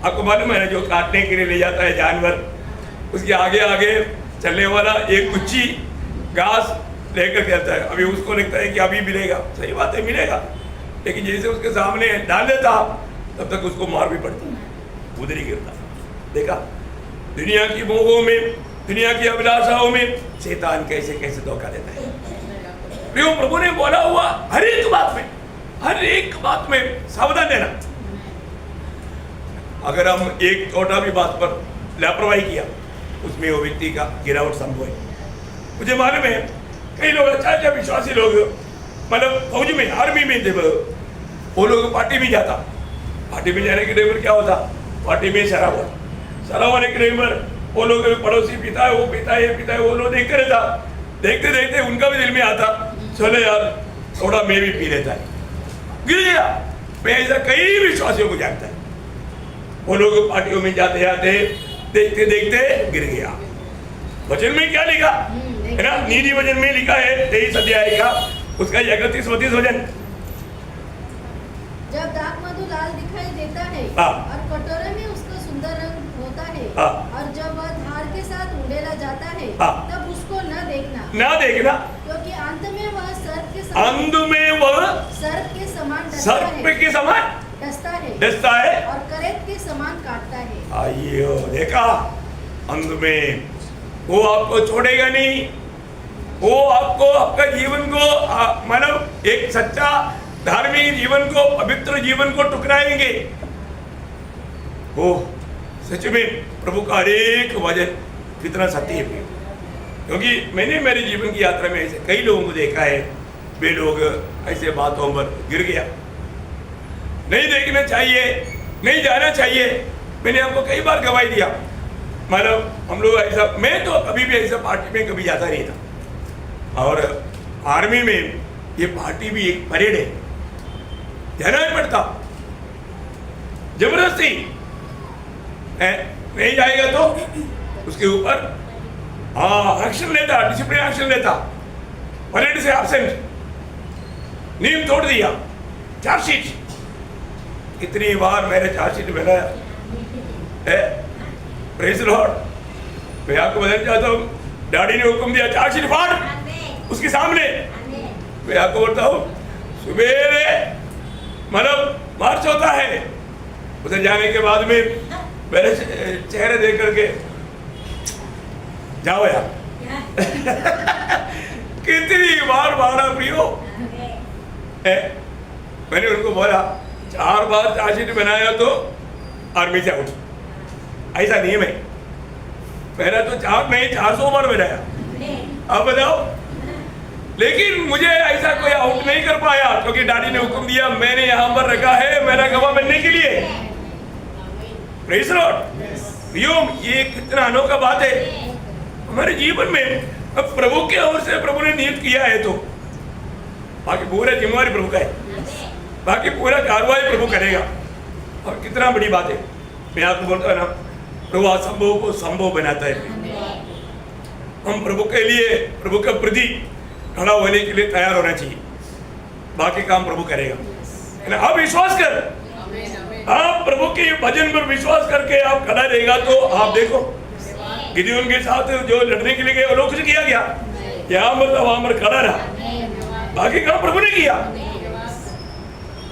आपको मालूम है ना, जो काटने के लिए ले जाता है जानवर, उसके आगे आगे चलने वाला एक गुच्छी घास लेकर चलता है। अभी उसको लगता है कि अभी मिलेगा, सही बात है मिलेगा, लेकिन जैसे उसके सामने डाल देता तब तक उसको मार भी पड़ती, उधर ही गिरता। देखा दुनिया की मोहों में, दुनिया की अभिलाषाओं में शैतान कैसे कैसे धोखा देता है। प्रियो, प्रभु ने बोला हुआ हर एक बात में सावधान रहना। अगर हम एक छोटा भी बात पर लापरवाही किया, उसमें वो व्यक्ति का गिरावट संभव है। मुझे मालूम है कई लोग अच्छा विश्वासी लोग मतलब फौज में, आर्मी में थे, वो लोग पार्टी में जाता, पार्टी में जाने के टाइम पर क्या होता, पार्टी में शराब होता, शराब होने के टाइम पर वो लोग पड़ोसी पीता है, वो पीता है, ये पीता है, वो लोग देखते रहता। देखते देखते उनका भी दिल में आता, चलो यार थोड़ा मैं भी पी लेता है, गिर गया। मैं ऐसा कई विश्वासियों को जानता है, वो लोग पार्टियों में जाते जाते देखते देखते गिर गया। वचन में क्या लिखा है ना, नीति वचन में लिखा है 23 अध्याय का उसका 31-32 वचन। जब दाख मधु लाल दिखाई देता है और कटोरे में उसका सुंदर रंग होता है, और जब वह धार के साथ उड़ेला जाता है, तब उसको न देखना, क्योंकि अंत में वह सर्प के समान डसता है और करेत के समान काटता है। आइयो देखा, अंत में वो आपको छोड़ेगा नहीं, आपको आपका जीवन को मतलब एक सच्चा धार्मिक जीवन को, पवित्र जीवन को टुकराएंगे। ओ सच में प्रभु का हर एक वचन कितना सत्य है, क्योंकि मैंने मेरे जीवन की यात्रा में ऐसे कई लोगों को देखा है, वे लोग ऐसे बातों पर गिर गया। नहीं देखना चाहिए, नहीं जाना चाहिए। मैंने आपको कई बार गवाही दिया, मतलब हम लोग ऐसा, मैं तो कभी भी ऐसा पार्टी में कभी जाता नहीं था, और आर्मी में ये पार्टी भी एक परेड है, जाना ही पड़ता जबरदस्ती। नहीं जाएगा तो उसके ऊपर एक्शन लेता, डिसिप्लिन एक्शन लेता, परेड से एब्सेंट, नियम तोड़ दिया, चार्जशीट। कितनी बार मैंने चार्जशीट बनाया है, प्रेज़ लॉर्ड। मैं आपको बताना चाहता हूँ, डैडी ने हुक्म दिया चार्जशीट फाड़ उसके सामने। मैं आपको बोलता हूँ, सुबेरे मतलब मार्च होता है, उधर जाने के बाद में मेरे चेहरे देख करके जाओ यार। कितनी बार मारा प्रियो है। मैंने उनको बोला 4 बार चार्जशीट बनाया तो आर्मी से आउट, ऐसा नियम है। पहला तो 4 नहीं 400 बार बनाया। अब बताओ, लेकिन मुझे ऐसा कोई आउट नहीं कर पाया, क्योंकि डैडी ने हुक्म दिया, मैंने यहाँ पर रखा है मेरा गवाह बनने के लिए। Praise Lord. ये कितना अनोखा बात है हमारे जीवन में। अब प्रभु के ओर से प्रभु ने नियुक्त किया है, तो बाकी पूरा जिम्मेवारी प्रभु का है, बाकी पूरा कार्रवाई प्रभु करेगा। और कितना बड़ी बात है, मैं आपको बोलता हूँ ना, प्रभु असंभव को संभव बनाता है। हम प्रभु के लिए, प्रभु के प्रति खड़ा होने के लिए तैयार होना चाहिए, बाकी काम प्रभु करेगा। आप विश्वास कर, आप प्रभु के भजन पर विश्वास करके आप खड़ा रहेगा, तो आप देखो गिदोन के साथ जो लड़ने के लिए गए वो लोग कुछ किया गया, यहाँ पर वहां पर खड़ा रहा, बाकी काम प्रभु ने किया।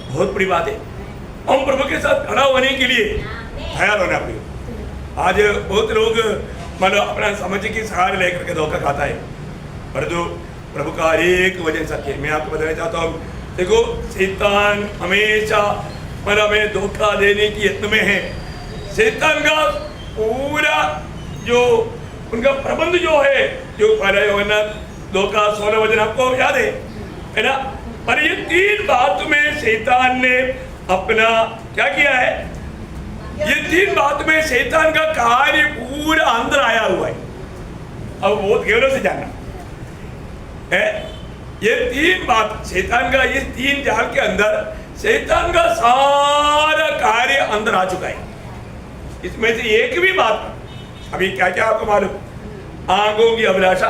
बहुत बड़ी बात है, हम प्रभु के साथ खड़ा होने के लिए तैयार होना पड़ेगा। आज बहुत लोग मतलब अपना समझ की सहारा लेकर के धोखा खाता है, पर जो प्रभु का हर एक वचन सत्य है। मैं आपको बताना चाहता हूँ, देखो शैतान हमेशा मतलब हमें धोखा देने की यत्न में है। शैतान का पूरा जो उनका प्रबंध जो है, जो पहले यूहन्ना 2:16 वचन आपको याद है ना। पर ये 3 बात में शैतान ने अपना क्या किया है, ये 3 बात में शैतान का कार्य पूरा अंदर आया हुआ है। अब बहुत गहरे से जानना है, ये 3 बात शैतान का, ये 3 जाल के अंदर शैतान का सारा कार्य अंदर आ चुका है। इसमें से एक भी बात, अभी क्या क्या आपको मालूम, आंखों की अभिलाषा,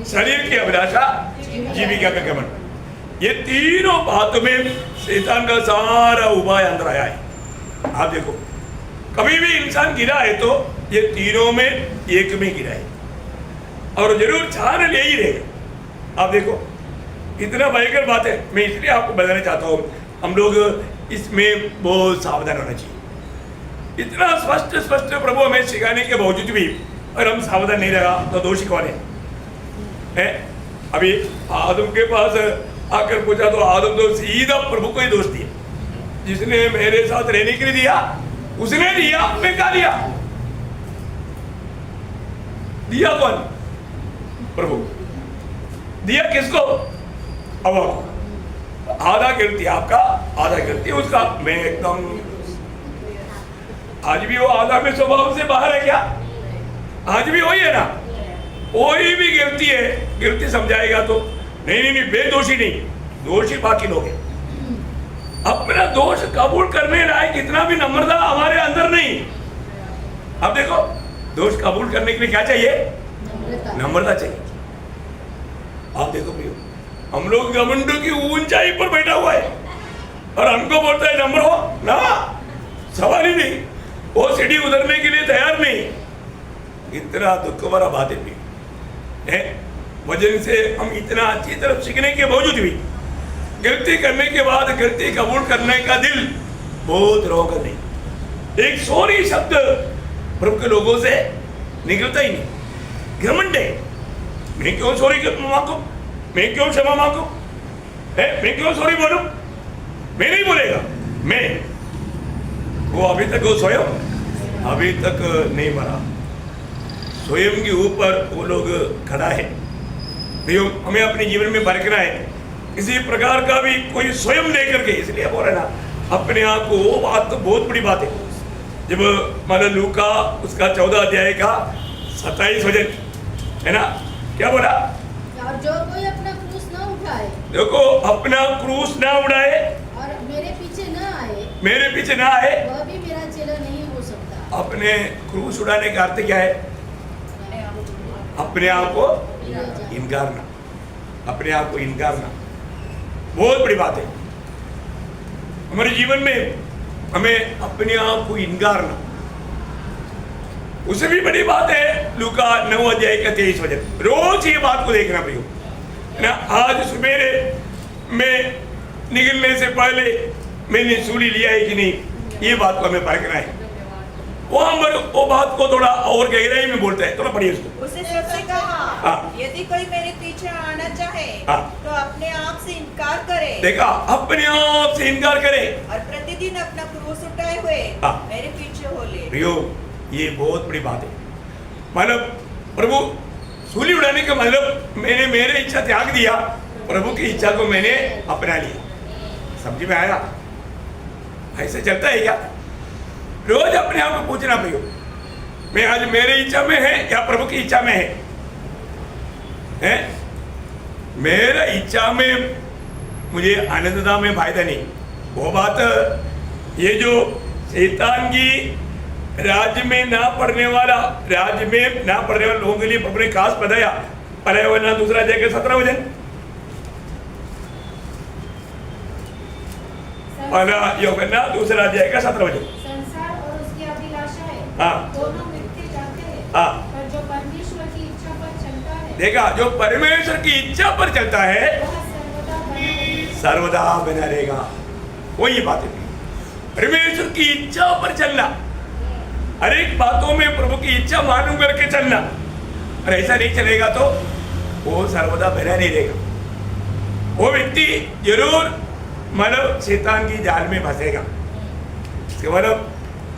शरीर की अभिलाषा, जीविका का घमंड, ये तीनों बातों में शैतान का सारा उपाय अंदर आया है। आप देखो, कभी भी इंसान गिरा है तो ये तीनों में एक में गिरा है, और जरूर छान ले ही रहेगा। आप देखो इतना भयंकर बात है। मैं इसलिए आपको बताना चाहता हूँ, हम लोग इसमें बहुत सावधान होना चाहिए। इतना स्पष्ट स्पष्ट प्रभु हमें सिखाने के बावजूद भी अगर हम सावधान नहीं रहा तो दोषी कौन है? अभी आदम के पास आकर पूछा तो आदम तो सीधा प्रभु को ही दोष दिया, जिसने मेरे साथ रहने के लिए दिया उसने दिया, मैं क्या दिया? दिया कौन? प्रभु। दिया किसको? अब आधा गिरती आपका, आधा गिरती उसका। मैं एकदम आज भी वो आधा में स्वभाव से बाहर है क्या? आज भी वही है ना, कोई भी गिरती है, गिरती समझाएगा तो नहीं, बेदोषी नहीं, दोषी बाकी लोग हैं। अपना दोष कबूल करने लायक इतना भी नम्रता हमारे अंदर नहीं। अब देखो, दोष कबूल करने के लिए क्या चाहिए? नम्रता चाहिए। आप देखो प्रियो, हम लोग घमंड की ऊंचाई पर बैठा हुआ है और हमको बोलता है नम्र हो ना, सवाल ही नहीं, वो सीढ़ी उतरने के लिए तैयार नहीं। इतना दुख भरा बात है। वजन से हम इतना अच्छी तरफ सीखने के बावजूद भी गलती करने के बाद गलती कबूल करने का दिल बहुत रोक नहीं। एक सॉरी शब्द प्रभु के लोगों से निकलता ही नहीं। घमंड है, मैं क्यों सॉरी मांगू? मैं क्यों क्षमा मांगू? मैं क्यों सॉरी बोलूं? मैं नहीं बोलेगा। मैं वो अभी तक वो स्वयं अभी तक नहीं मरा, स्वयं के ऊपर वो लोग खड़ा है। हमें अपने जीवन में बरकना है, किसी प्रकार का भी कोई स्वयं लेकर के, इसलिए बोल रहे ना अपने आप को, वो बात तो बहुत बड़ी बात है। जब मानो लूका उसका 14 अध्याय का 27 वचन है ना, क्या बोला? और जो कोई अपना क्रूस न उठाए, देखो अपना क्रूस ना उड़ाए और मेरे पीछे न आए, मेरे पीछे ना आए, वह भी मेरा चेला नहीं हो सकता। अपने क्रूस उड़ाने का अर्थ क्या है? अपने आप को इनकारना, अपने आप को इनकारना बहुत बड़ी बात है। हमारे जीवन में हमें अपने आप को इनकारना, उससे भी बड़ी बात है लूका 9 अध्याय का 23 वचन। रोज ये बात को देखना प्रियो है ना। आज सवेरे में निकलने से पहले मैंने सूली लिया है कि नहीं, ये बात को हमें परखना है। वो बात को थोड़ा और गहराई में बोलता है, थोड़ा पढ़िए उसको। उसने सबसे कहा, यदि कोई मेरे पीछे आना चाहे तो अपने आप से इनकार करे। देखा, अपने आप से इनकार करे और प्रतिदिन अपना क्रूस उठाए हुए मेरे पीछे हो ले। प्रियो ये बहुत बड़ी बात है। मतलब प्रभु सूली उड़ाने का मतलब मैंने मेरे इच्छा त्याग दिया, प्रभु की इच्छा को मैंने अपना लिया। समझ में आया? ऐसे चलता है क्या? रोज अपने आप को पूछना प्रियो, मैं आज मेरे इच्छा में है या प्रभु की इच्छा में है? मेरा इच्छा में मुझे आनंदता में फायदा नहीं। वो बात ये जो शैतान की राज्य में ना पढ़ने वाला, राज्य में ना पढ़ने वाले लोगों के लिए प्रभु ने खास बताया। पहला दूसरा अध्याय का 17 वचन, पहला यूहन्ना दूसरा अध्याय का 17 वचन। दोनों मिलते जाते हैं, पर जो परमेश्वर की इच्छा पर चलता है, देखा, जो परमेश्वर की इच्छा पर चलता है वह सर्वदा बना रहेगा। वही बात है, परमेश्वर की इच्छा पर चलना, हर एक बातों में प्रभु की इच्छा मालूम करके चलना। और ऐसा नहीं चलेगा तो वो सर्वदा बना नहीं रहेगा। वो व्यक्ति जरूर मतलब शैतान की जाल में फंसेगा। मतलब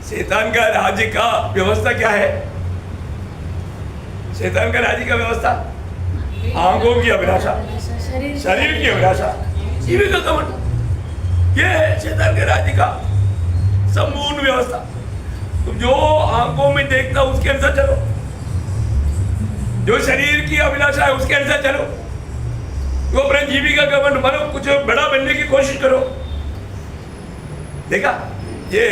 शैतान का राज्य का व्यवस्था क्या है? शैतान का राज्य का व्यवस्था आंखों की अभिलाषा, शरीर की अभिलाषा, जीवन का घमंड, ये है शैतान के राज्य का संपूर्ण व्यवस्था। तुम जो आंखों में देखता उसके अनुसार चलो, जो शरीर की अभिलाषा है उसके अनुसार चलो, तो अपने जीविका का घमंड मानो, कुछ बड़ा बनने की कोशिश करो। देखा, ये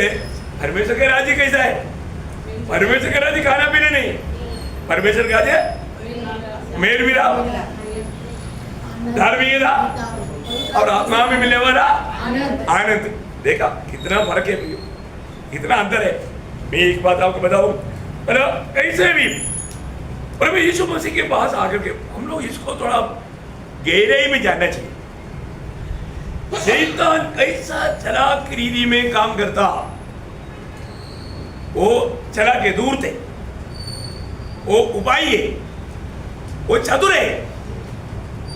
परमेश्वर का राज्य कैसा है? परमेश्वर का राज्य खाना पीना नहीं, परमेश्वर का राज्य मेल मिलाप, धार्मिकता और आत्मा में मिलने वाला आनंद। देखा कितना फर्क है, कितना अंतर है। मैं एक बात आपको बताऊं, मतलब कैसे भी प्रभु यीशु मसीह के पास आकर के हम लोग इसको थोड़ा गहराई में जानना चाहिए। शैतान कैसा चालाक रीति में काम करता, वो चला के दूर थे, वो उपाय है, वो चतुर है,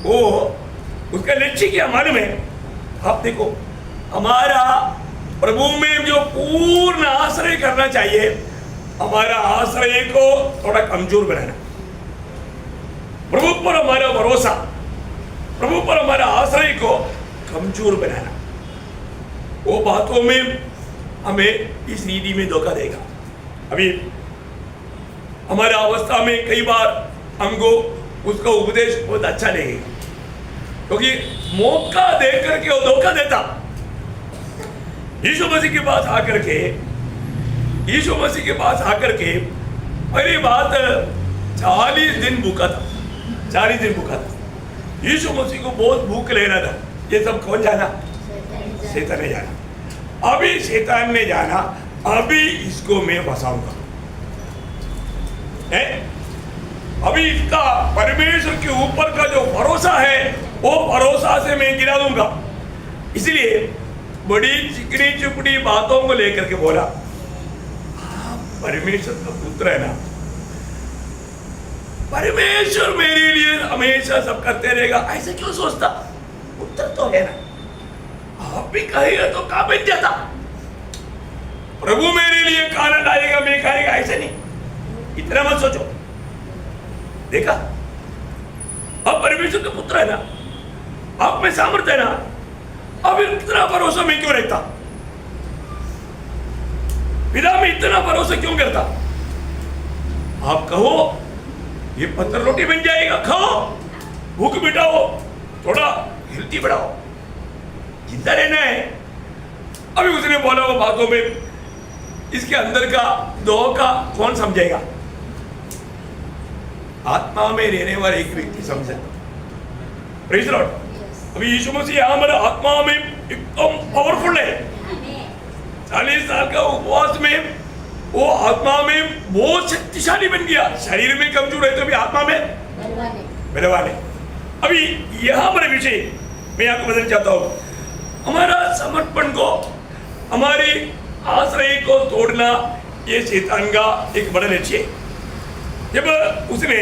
वो उसका लक्ष्य क्या मालूम है? आप देखो, हमारा प्रभु में जो पूर्ण आश्रय करना चाहिए, हमारा आश्रय को थोड़ा कमजोर बनाना, प्रभु पर हमारा भरोसा, प्रभु पर हमारा आश्रय को कमजोर बनाना, वो बातों में हमें इस रीति में धोखा देगा। अभी हमारा अवस्था में कई बार हमको उसका उपदेश बहुत अच्छा लगेगा, क्योंकि मौका दे करके वो धोखा देता। यीशु मसीह के पास आकर के, यीशु मसीह के पास आकर के पहली बात 40 दिन भूखा था, 40 दिन भूखा था। यीशु मसीह को बहुत भूख ले रहा था। ये सब कौन जाना? शैतान ने जाना। अभी शैतान ने जाना, अभी इसको मैं फंसाऊंगा। अभी इसका परमेश्वर के ऊपर का जो भरोसा है, वो भरोसा से मैं गिरा दूंगा। इसलिए बड़ी चिकनी चुपड़ी बातों को लेकर के बोला, परमेश्वर का पुत्र है ना, परमेश्वर मेरे लिए हमेशा सब करते रहेगा, ऐसे क्यों सोचता? उत्तर तो है ना, आप भी कहेगा तो कहाँ बच जाता? प्रभु मेरे लिए खाना लाएगा, मैं खाएगा, ऐसे नहीं, इतना मत सोचो। देखा, अब परमेश्वर का पुत्र है ना, आप में सामर्थ्य है ना, अब इतना भरोसा मैं क्यों रहता? पिता में इतना भरोसा क्यों करता? आप कहो ये पत्थर रोटी बन जाएगा, खाओ, भूख मिटाओ, थोड़ा हेल्थी बढ़ाओ, जिंदा रहना है। अभी उसने बोला वो बातों में, इसके अंदर का दो का कौन समझेगा? आत्मा में रहने वाला एक व्यक्ति समझ सकता। Praise the Lord. अभी यीशु मसीह हमारे आत्मा में एकदम पावरफुल है। 40 साल का उपवास में वो आत्मा में बहुत शक्तिशाली बन गया। शरीर में कमजोर है तो भी आत्मा में बलवान है। अभी यहाँ पर विषय मैं आपको बताना चाहता हूँ, हमारा समर्पण को, हमारी आश्रय को तोड़ना, ये शैतान का एक बड़ा लक्ष्य है। जब उसने,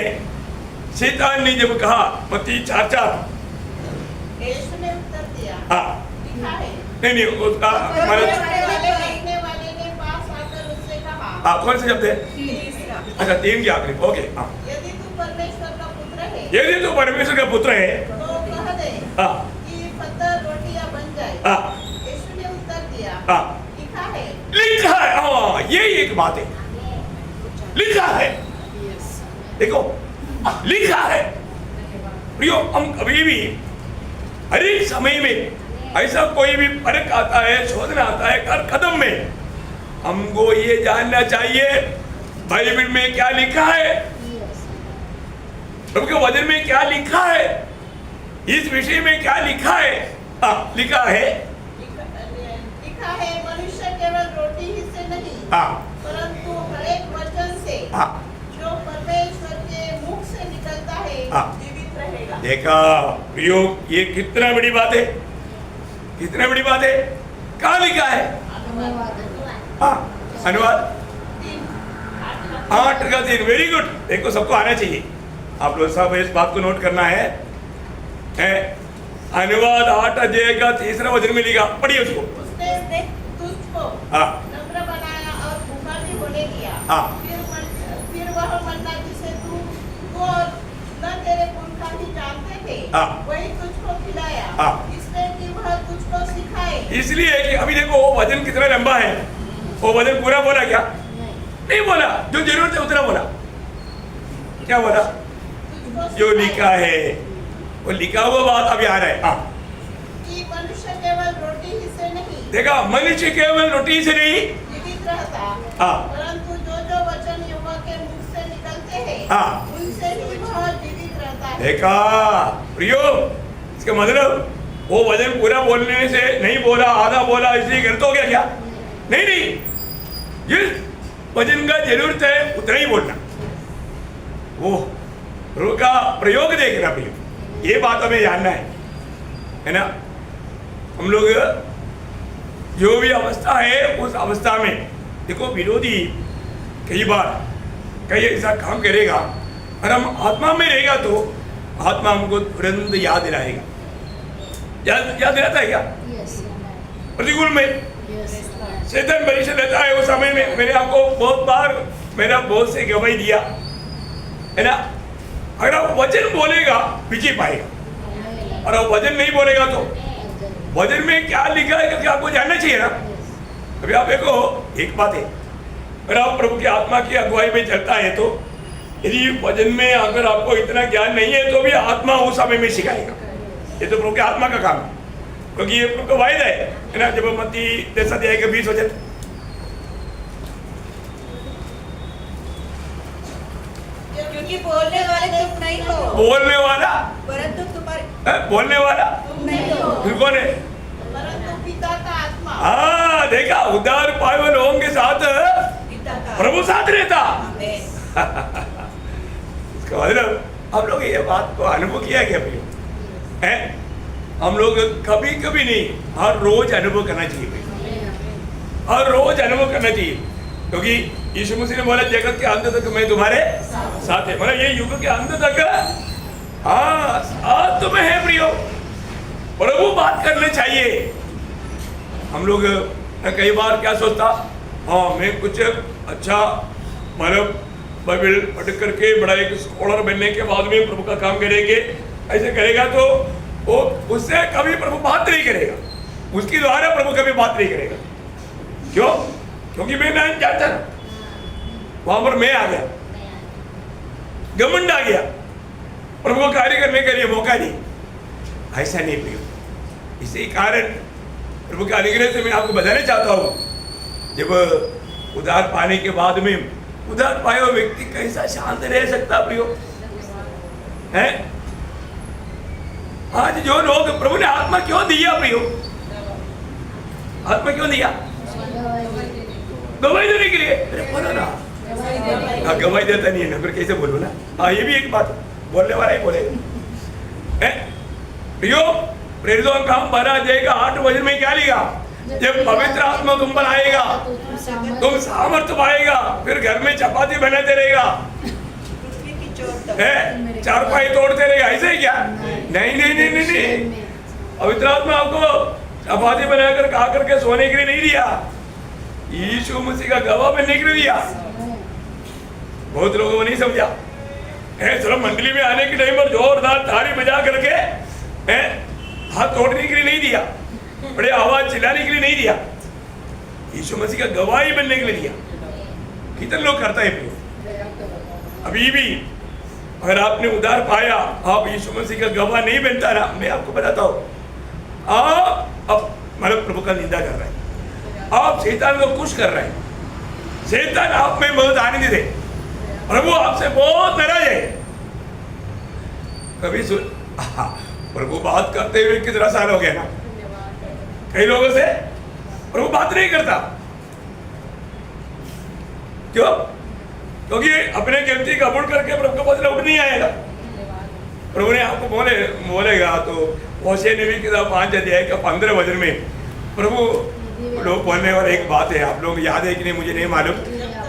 शैतान ने जब कहा मत्ती 4:4, यीशु ने उत्तर दिया, हाँ, लिखा है। नहीं उसका हमारे कौन से शब्द है? अच्छा 3 की आखिरी, ओके, हाँ। यदि तू परमेश्वर का पुत्र है, यदि तू परमेश्वर का पुत्र है तो कह दे हाँ, कि पत्थर रोटियां बन जाए। हाँ, यीशु ने उत्तर दिया, हाँ, लिखा है। लिखा है, हाँ, ये एक बात है, लिखा है। देखो, लिखा है। प्रियो, हम कभी भी हर एक समय में ऐसा कोई भी फर्क आता है, शोधना आता है, हर कदम में हमको ये जानना चाहिए बाइबल में क्या लिखा है, प्रभु के वचन में क्या लिखा है, इस विषय में क्या लिखा है। लिखा है, लिखा है, मनुष्य केवल रोटी ही से नहीं, परंतु हर एक वचन से जो परमेश्वर के मुख से निकलता है जीवित रहेगा। देखा प्रियो, ये कितना बड़ी बात है, कितना बड़ी बात है। कहाँ लिखा है? अनुवाद 8:3, वेरी गुड। देखो सबको आना चाहिए, आप लोग सब इस बात को नोट करना है। अनुवाद 8:3 वचन में लिखा, पढ़िए उसको। उसने तुझको नम्र बनाया और भूखा भी होने दिया। फिर वह मन्ना जिसे तू और न तेरे पुरखा ही जानते थे, वही तुझको खिलाया, इसलिए कि वह तुझको सिखाए। इसलिए कि अभी देखो वो वचन कितना लंबा है, वो वचन पूरा बोला क्या? नहीं बोला, जो जरूरत है उतना बोला। क्या बोला? जो लिखा है, वो लिखा हुआ बात अभी आ रहा है। कि मनुष्य केवल रोटी ही से नहीं, देखा, मनुष्य केवल रोटी से नहीं जीवित रहता, परंतु जो जो वचन यहोवा के मुख से निकलते हैं, उनसे ही वह जीवित रहता है। देखा प्रियो, इसका मतलब वो वचन पूरा बोलने से नहीं बोला, आधा बोला, इसलिए गलत हो गया क्या? नहीं, जिस वचन का जरूरत है उतना ही बोलना, वो रूह का प्रयोग देखना प्रियो, ये बात हमें जानना है ना। हम लोग जो भी अवस्था है उस अवस्था में देखो, विरोधी कई बार कई ऐसा काम करेगा, और हम आत्मा में रहेगा तो आत्मा हमको तुरंत याद दिलाएगा। याद दिलाता है क्या? प्रतिकूल में शैतान परीक्षा लेता है। उस समय में मैंने आपको बहुत बार मेरा बहुत से गवाही दिया है ना। अगर आप वचन बोलेगा विजय पाएगा, और आप वचन नहीं बोलेगा तो वचन में क्या लिखा है क्योंकि आपको जानना चाहिए ना। अभी आप देखो, एक बात है, अगर आप प्रभु की आत्मा की अगुवाई में चलता है तो यदि वचन में अगर आपको इतना ज्ञान नहीं है तो भी आत्मा उस समय में सिखाएगा। ये तो प्रभु की आत्मा का काम है, क्योंकि ये प्रभु का वायदा है ना। जब मत्ती 10:20 वचन, क्योंकि बोलने वाले तुम नहीं हो, बोलने वाला परंतु तुम्हारे, बोलने वाला तुम नहीं हो, फिर कौन है? परंतु पिता का आत्मा। हाँ, देखा, उद्धार पाए हुए लोगों के साथ पिता का प्रभु साथ रहता। आमेन। इसका मतलब हम लोग ये बात को अनुभव किया क्या भैया? है, हम लोग कभी कभी नहीं, हर रोज अनुभव करना चाहिए भैया, हर रोज अनुभव करना चाहिए। क्योंकि यीशु मसीह ने बोला जगत के अंत तक मैं तुम्हारे साथ है, मतलब ये युग के अंत तक हाँ साथ तुम्हें है प्रियो। प्रभु बात करने चाहिए। हम लोग कई बार क्या सोचता, हाँ मैं कुछ अच्छा मतलब बाइबल पढ़ करके बड़ा एक स्कॉलर बनने के बाद में प्रभु का काम करेंगे, ऐसे करेगा तो वो उससे कभी प्रभु बात नहीं करेगा, उसके द्वारा प्रभु कभी बात नहीं करेगा। क्यों? क्योंकि मैं नहीं जानता ना, वहां पर मैं आ गया, घमंड आ गया, प्रभु को कार्य करने के लिए मौका नहीं। ऐसा नहीं प्रियो। इसी कारण प्रभु के अनुग्रह से मैं आपको बताना चाहता हूं, जब उधार पाने के बाद में उधार पाए हुए व्यक्ति कैसा शांत रह सकता प्रियो है। आज जो लोग प्रभु ने आत्मा क्यों दिया प्रियो, आत्मा क्यों दिया? गवाही देने के लिए। अरे बोलो ना, गवाही देता नहीं है ना, फिर कैसे बोलूं ना। हाँ ये भी एक बात, बोलने वाला ही बोलेगा। प्रियो प्रेरितों का काम 12 अध्याय का 8 वचन में क्या लिखा? जब पवित्र आत्मा तुम पर आएगा तुम सामर्थ्य पाएगा, फिर घर में चपाती बनाते रहेगा, चारपाई तोड़ते रहेगा, ऐसे ही क्या? नहीं नहीं नहीं नहीं नहीं, पवित्र आत्मा आपको चपाती बनाकर खा करके सोने के लिए नहीं दिया, यीशु मसीह का गवाह बनने के लिए दिया। बहुत लोगों को नहीं समझा है, सिर्फ मंडली में आने के टाइम पर जोरदार ताली बजा करके हाथ तोड़ने के लिए नहीं दिया, बड़े आवाज चिल्लाने के लिए नहीं दिया, यीशु मसीह का गवाही बनने के लिए दिया। कितने लोग करता है प्रियो? अभी भी अगर आपने उधार पाया, आप यीशु मसीह का गवाह नहीं बनता ना, मैं आपको बताता हूं, आप अब मतलब प्रभु का निंदा कर रहे हैं, आप शैतान को खुश कर रहे हैं, शैतान आप में बहुत आनंदित है, प्रभु आपसे बहुत नाराज है। कभी प्रभु बात करते हुए कितना साल हो गया ना, कई लोगों से प्रभु बात नहीं करता। क्यों? क्योंकि अपने गलती कबूल करके प्रभु का बदला उठ नहीं आएगा। प्रभु ने आपको बोलेगा तो होशे नबी की 5 अध्याय का 15 वचन में प्रभु लोग बोलने वाला एक बात है, आप लोग याद है कि नहीं मुझे नहीं मालूम,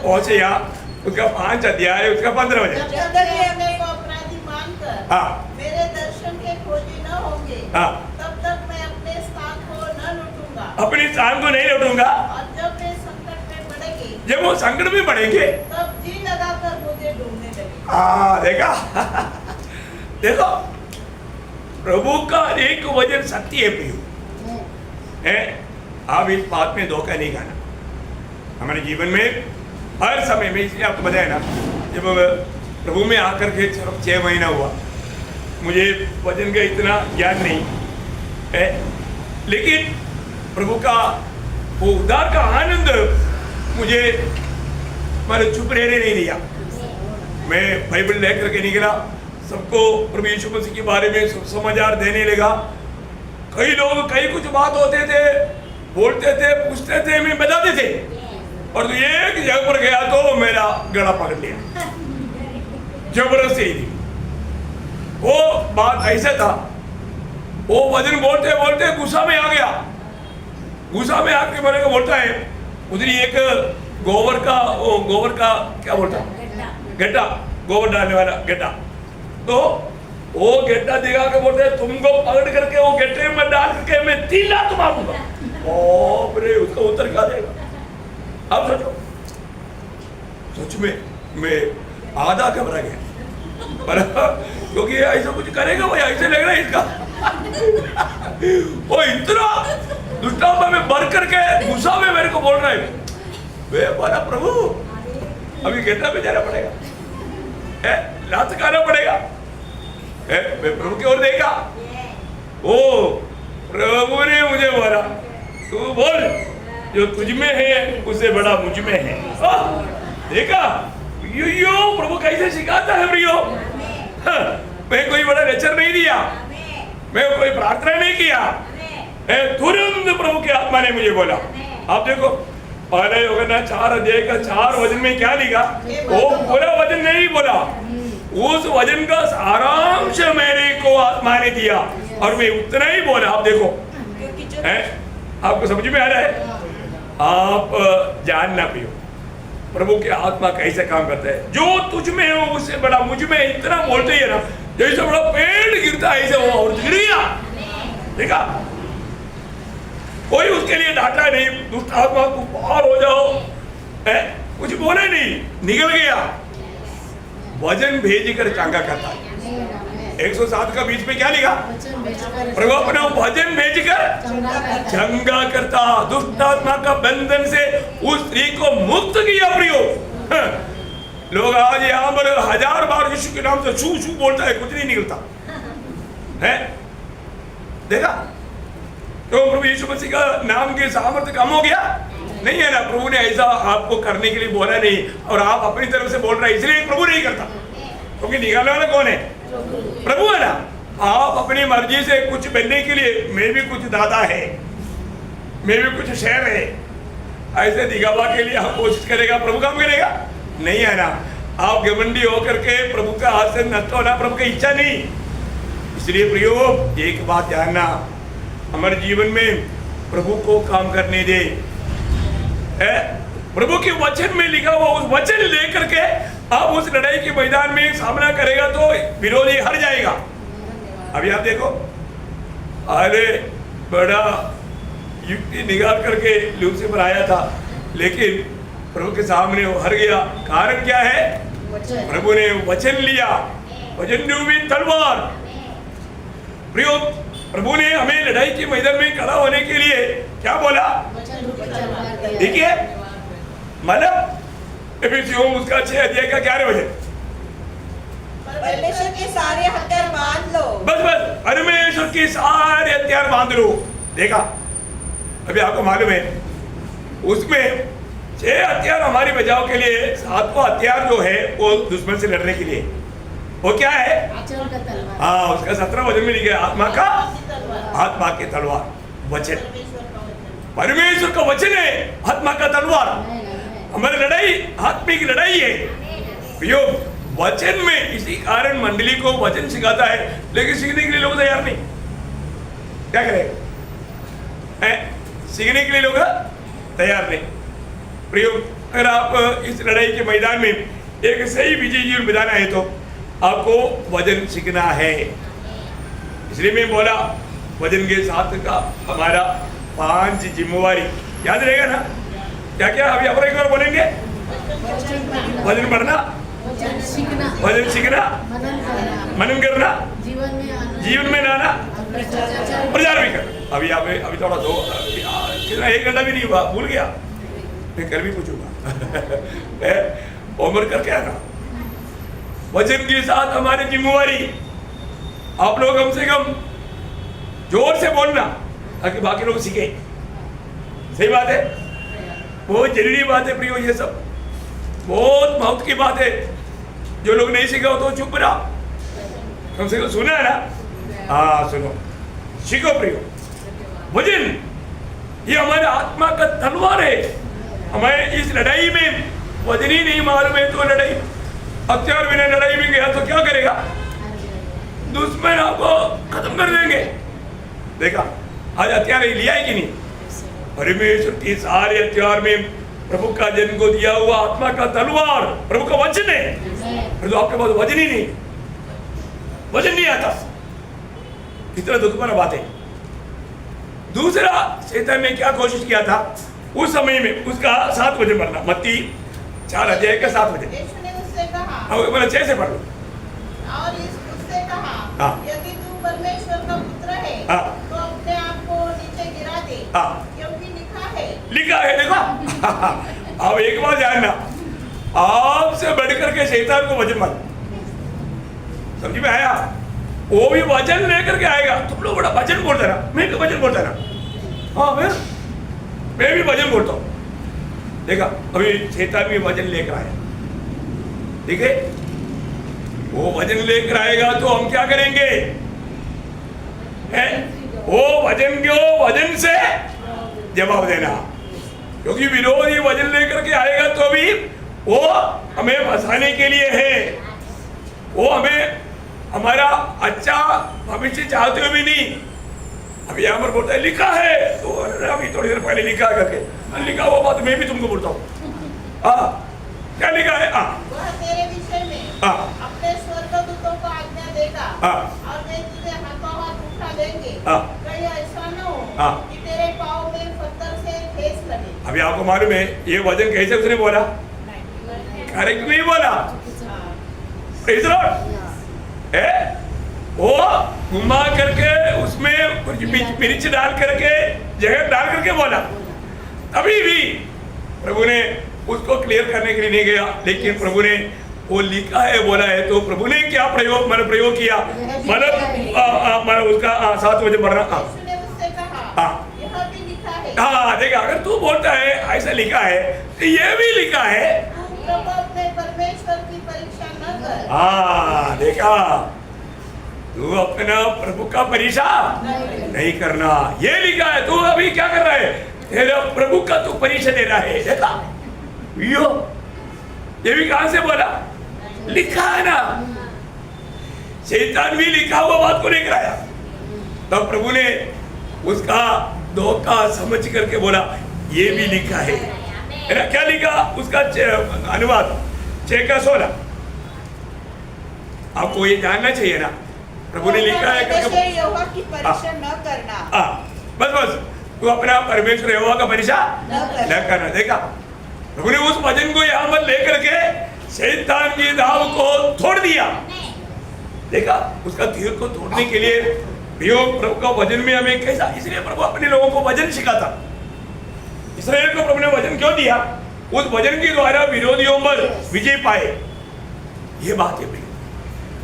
होशे या उसका 5 अध्याय उसका 15 वचन। अपराधी मानकर हाँ मेरे दर्शन के खोजी न होंगे, हाँ तब तक मैं अपने स्थान को न लूटूंगा, अपनी स्थान को नहीं लौटूंगा। और जब वे संकट में पड़ेंगे, जब वो संकट में पड़ेंगे तब जी लगाकर मुझे ढूंढने लगेंगे। हाँ देखा देखो प्रभु का एक वचन सत्य है प्रियो है। आप इस बात में धोखा नहीं खाना। हमारे जीवन में हर समय में, इसलिए आपको बताया ना, जब प्रभु में आकर के 6 महीना हुआ, मुझे वचन का इतना ज्ञान नहीं है, लेकिन प्रभु का वो उद्धार का आनंद मुझे मैंने चुप रहने नहीं दिया। मैं बाइबल लेकर के निकला, सबको प्रभु यीशु मसीह के बारे में समाचार देने लगा। कई लोग कई कुछ बात होते थे, बोलते थे, पूछते थे, मैं बताते थे, और तो एक जगह पर गया तो मेरा गला पकड़ लिया जबरदस्ती। वो बात ऐसा था, वो वचन बोलते बोलते गुस्सा में आ गया, गुस्सा में आके मेरे को बोलता है, उधर एक गोबर का क्या बोलता, गड्ढा, गोबर डालने वाला गड्ढा, तो वो गड्ढा दिखा के बोलते हैं तुमको पकड़ करके वो गड्ढे में डाल करके मैं 3 लाख मारूंगा। ओ रे, उसका उत्तर क्या देगा? अब सोचो, सच में मैं आधा घबरा गया, पर क्योंकि ऐसा कुछ करेगा वो, ऐसे लग रहा है इसका वो इतना दुष्टापा में भर करके गुस्सा में मेरे को बोल रहा है। वे बोला प्रभु अभी गड्ढा में जाना पड़ेगा, लात खाना पड़ेगा। मैं प्रभु की ओर देखा, ओ प्रभु ने मुझे बोला तू बोल, जो तुझ में है उससे बड़ा मुझ में है। देखा यो प्रभु कैसे सिखाता है प्रियो। मैं कोई बड़ा लेक्चर नहीं दिया, मैं कोई प्रार्थना नहीं किया, तुरंत प्रभु की आत्मा ने मुझे बोला। आप देखो पहले योगना 4 अध्याय का 4 वचन में क्या लिखा, वो पूरा वचन नहीं बोला, उस वचन का सारांश मेरे को आत्मा ने दिया और मैं उतना ही बोला। आप देखो आपको समझ में आ रहा है? आप जानना पियो, प्रभु के आत्मा कैसे काम करता है। जो तुझ में हो उससे बड़ा मुझ में, इतना बोलते ही है ना, जैसे बड़ा पेड़ गिरता है ऐसे वो और गिर गया। देखा, कोई उसके लिए डांटा नहीं, दुष्ट आत्मा को बाहर हो जाओ, कुछ बोले नहीं, निकल गया। वजन भेज कर चंगा करता है। 107 का बीच में क्या लिखा? प्रभु अपना वजन भेजकर चंगा करता, दुष्ट आत्मा का बंधन से उस स्त्री को मुक्त किया। प्रियो, लोग आज यहाँ पर 1000 बार यीशु के नाम से छू छू बोलता है, कुछ नहीं निकलता है। देखा, तो प्रभु यीशु मसीह का नाम के सामर्थ्य कम हो गया? नहीं है ना। प्रभु ने ऐसा आपको करने के लिए बोला नहीं, और आप अपनी तरफ से बोल रहे हैं, इसलिए प्रभु नहीं करता। क्योंकि निकालने वाला कौन है? प्रभु है ना। आप अपनी मर्जी से कुछ बनने के लिए, मैं भी कुछ दादा है, मैं भी कुछ शहर है, ऐसे दिखावा के लिए हम कोशिश करेगा, प्रभु काम करेगा? नहीं है ना। आप घमंडी होकर के प्रभु का हाथ से नष्ट होना प्रभु की इच्छा नहीं। इसलिए प्रियो, एक बात जानना, हमारे जीवन में प्रभु को काम करने दे। प्रभु के वचन में लिखा हुआ उस वचन लेकर के आप उस लड़ाई के मैदान में सामना करेगा तो विरोधी हार जाएगा। अभी आप देखो, अरे बड़ा युक्ति निकाल करके लूसीफर आया था, लेकिन प्रभु के सामने वो हार गया। कारण क्या है? प्रभु ने वचन लिया, वचन रूपी तलवार। प्रियो, प्रभु ने हमें लड़ाई के मैदान में खड़ा होने के लिए क्या बोला? देखिए, मतलब एफिसियों उसका 6 अध्याय का 11 वचन, परमेश्वर के सारे हथियार बांध लो। बस परमेश्वर के सारे हथियार बांध लो। देखा, अभी आपको मालूम है उसमें 6 हथियार हमारी बचाव के लिए, 7वां हथियार जो है वो दुश्मन से लड़ने के लिए, वो क्या है? हाँ, उसका 17 वचन में लिखा है, आत्मा के तलवार वचन। परमेश्वर का वचन है आत्मा का तलवार। हमारी लड़ाई आत्मिक लड़ाई है। वचन में, इसी कारण मंडली को वचन सिखाता है, लेकिन सीखने के लिए लोग तैयार नहीं। क्या करें? सीखने के लिए लोग तैयार नहीं। प्रियो, अगर आप इस लड़ाई के मैदान में एक सही विजय जीवन बिताना है तो आपको वजन सीखना है। इसलिए मैं बोला, वजन के साथ का हमारा 5 जिम्मेवारी याद रहेगा ना। क्या क्या अभी आप एक बार बोलेंगे? वजन बढ़ना, वजन सीखना, मनन करना, जीवन में लाना, प्रचार भी करना। अभी थोड़ा दो, कितना 1 घंटा भी नहीं हुआ, भूल गया। मैं कल भी पूछूंगा होमवर्क करके आना। वचन के साथ हमारी जिम्मेवारी, आप लोग कम से कम जोर से बोलना ताकि बाकी लोग सीखे। सही बात है, बहुत जरूरी बात है प्रियो, ये सब बहुत महत्व की बात है। जो लोग नहीं सीखा हो तो चुप रहा, कम से कम सुना है ना। हाँ, सुनो, सीखो प्रियो। वचन ये हमारे आत्मा का तलवार है। हमें इस लड़ाई में वजन ही नहीं मालूम है तो लड़ाई, हथियार बिना लड़ाई में गया तो क्या करेगा? दुश्मन आपको खत्म कर देंगे। देखा, आज हथियार लिया है कि नहीं? परमेश्वर के सारे हथियार में प्रभु का जन को दिया हुआ आत्मा का तलवार प्रभु का वचन है। तो आपके पास वजन ही नहीं, वजन नहीं आता, कितना दुख भरा बात है। दूसरा, शैतान ने क्या कोशिश किया था उस समय में? उसका 7 वचन पढ़ना, मत्ती 4 अध्याय का 7 वचन। यीशु ने उससे कहा, बोला 6 से पढ़ लो। और उससे कहा, यदि तू परमेश्वर का पुत्र है तो अपने आप को नीचे गिरा दे, क्योंकि लिखा है। देखो, अब एक बात जानना, आपसे बढ़कर के शैतान को वचन मत, समझ में आया? वो भी वचन लेकर के आएगा। तुम लोग बड़ा वचन बोलता ना, मैं वचन बोलता ना। हाँ, मैं भी वचन बोलता हूँ। देखा, अभी शैतान भी वचन लेकर आया। ठीक है, वो वचन लेकर आएगा तो हम क्या करेंगे? वो वचन से जवाब देना, क्योंकि विरोधी वचन लेकर के आएगा तो भी वो हमें फंसाने के लिए है। वो हमें हमारा अच्छा भविष्य चाहते हुए भी नहीं। अभी यहाँ पर बोलता है लिखा है, तो अभी थोड़ी देर पहले लिखा करके लिखा हुआ बात मैं भी तुमको बोलता हूँ। क्या लिखा है? वह तेरे विषय में अपने स्वर्गदूतों को आज्ञा देगा और वे तुझे हाथों हाथ उठा देंगे, कहीं ऐसा न हो कि तेरे पाँव में पत्थर से ठेस लगे। अभी आपको मालूम है ये वचन कैसे उसने बोला? करेक्ट नहीं बोला। Praise the Lord। वो घुमा करके उसमें मिर्च डाल करके जहर डाल करके बोला, अभी भी प्रभु ने उसको क्लियर करने के लिए नहीं गया, लेकिन प्रभु ने वो लिखा है बोला है, तो प्रभु ने क्या प्रयोग किया, मतलब उसका 7 बजे बढ़ना। उसने उससे कहा, यह भी लिखा है। हाँ देखा, अगर तू बोलता है ऐसा लिखा है तो ये भी लिखा है। तू प्रभु अपने परमेश्वर की परीक्षा न कर। हाँ देखा, तू अपना प्रभु का परीक्षा नहीं करना, ये लिखा है। तू अभी क्या कर रहा है? तेरा प्रभु का तू परीक्षा दे रहा है। देखा ये भी कहां से बोला? लिखा है ना। शैतान भी लिखा हुआ बात को नहीं कराया, तब प्रभु ने उसका धोखा समझ करके बोला ये भी लिखा है ना। क्या लिखा? उसका अनुवाद 6:16। आपको ये जानना चाहिए ना, प्रभु ने लिखा है यहोवा की परीक्षा न करना। बस तू अपना परमेश्वर यहोवा का परीक्षा न करना। देखा, प्रभु ने उस वचन को यहाँ पर लेकर के शैतान की दाव को तोड़ दिया। देखा, उसका तीर को तोड़ने के लिए प्रभु का वचन में हमें कैसा, इसलिए प्रभु अपने लोगों को वचन सिखाता। इसराइल को प्रभु ने वचन क्यों दिया? उस वचन के द्वारा विरोधियों पर विजय पाए। ये बात है,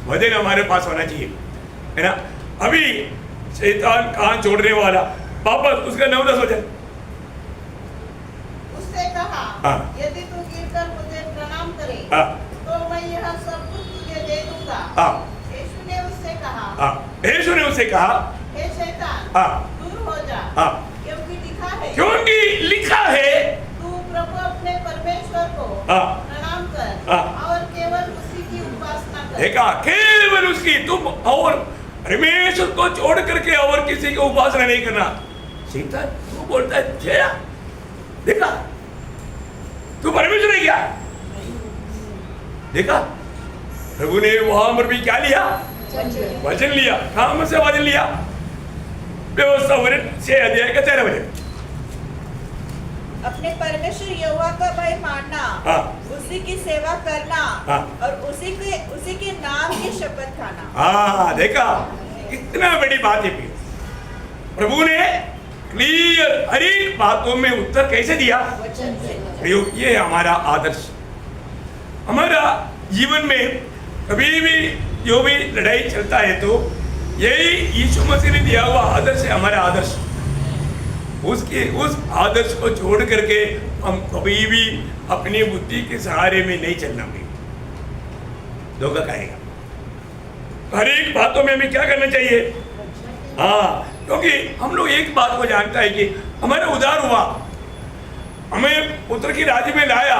वचन हमारे पास होना चाहिए, है ना। अभी शैतान कान छोड़ने वाला, वापस उसका 9-10 वचन। उससे कहा, यदि तू गिरकर मुझे प्रणाम करे तो मैं यह सब कुछ तुझे दे दूंगा। यीशु ने उससे कहा, हे शैतान, दूर हो जा, क्योंकि लिखा है तू प्रभु अपने परमेश्वर को प्रणाम कर और केवल उसी की उपासना कर। देखा, केवल उसकी, तुम और परमेश्वर को छोड़ करके और किसी की उपासना नहीं करना। शैतान तू बोलता है जया, देखा तू परमेश्वर है क्या? देखा, प्रभु ने वहां पर भी क्या लिया? वचन लिया। कहां से वचन लिया? व्यवस्था 6 अध्याय का 13 वचन। अपने परमेश्वर यहोवा का भय मानना, उसी की सेवा करना और उसी के नाम की शपथ खाना। देखा, कितना बड़ी बात है। प्रभु ने क्लियर हर एक बातों में उत्तर कैसे दिया? ये हमारा आदर्श, हमारा जीवन में कभी भी जो भी लड़ाई चलता है तो यही यीशु मसीह ने दिया हुआ आदर्श है हमारा आदर्श। उस आदर्श को छोड़ करके हम कभी भी अपनी बुद्धि के सहारे में नहीं चलना चाहिए, धोखा खाएगा। हर एक बातों में हमें क्या करना चाहिए? क्योंकि हम लोग एक बात को जानता है कि हमारा उद्धार हुआ, हमें पुत्र की राज्य में लाया,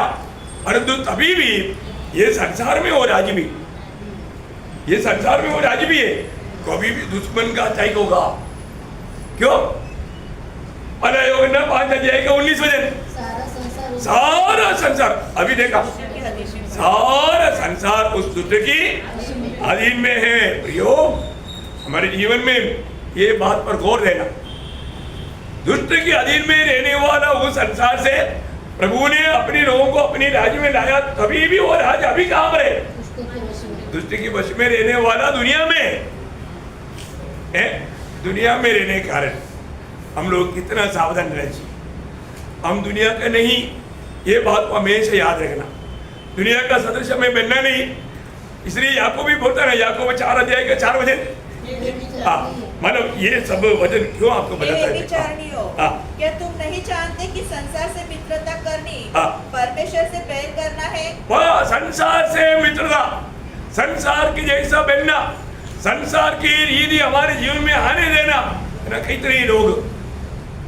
परंतु तभी भी ये संसार में वो राज्य भी, ये संसार में वो राज्य भी है, कभी भी दुश्मन का अटैक होगा। क्यों? 5:19 वचन। सारा संसार, अभी देखा, सारा संसार उस दुष्ट की अधीन में है। प्रियो, हमारे जीवन में ये बात पर गौर देना, दुष्ट के अधीन में रहने वाला उस संसार से प्रभु ने अपने लोगों को अपने राज्य में लाया, तभी भी वो राज्य अभी कहां पर है? दुष्ट के वश में रहने वाला दुनिया में है। दुनिया में रहने के कारण हम लोग कितना सावधान रहना चाहिए। हम दुनिया का नहीं, ये बात को हमेशा याद रखना, दुनिया का सदृश में बनना नहीं। इसलिए याकूब भी बोलता है, याकूब 4 अध्याय का 4 वचन। मतलब ये सब वचन क्यों आपको बताता है? क्या तुम नहीं जानते कि संसार से मित्रता करनी परमेश्वर से प्रेम करना है? संसार से मित्रता, संसार की जैसा बनना, संसार की रीति हमारे जीवन में आने देना। कितने लोग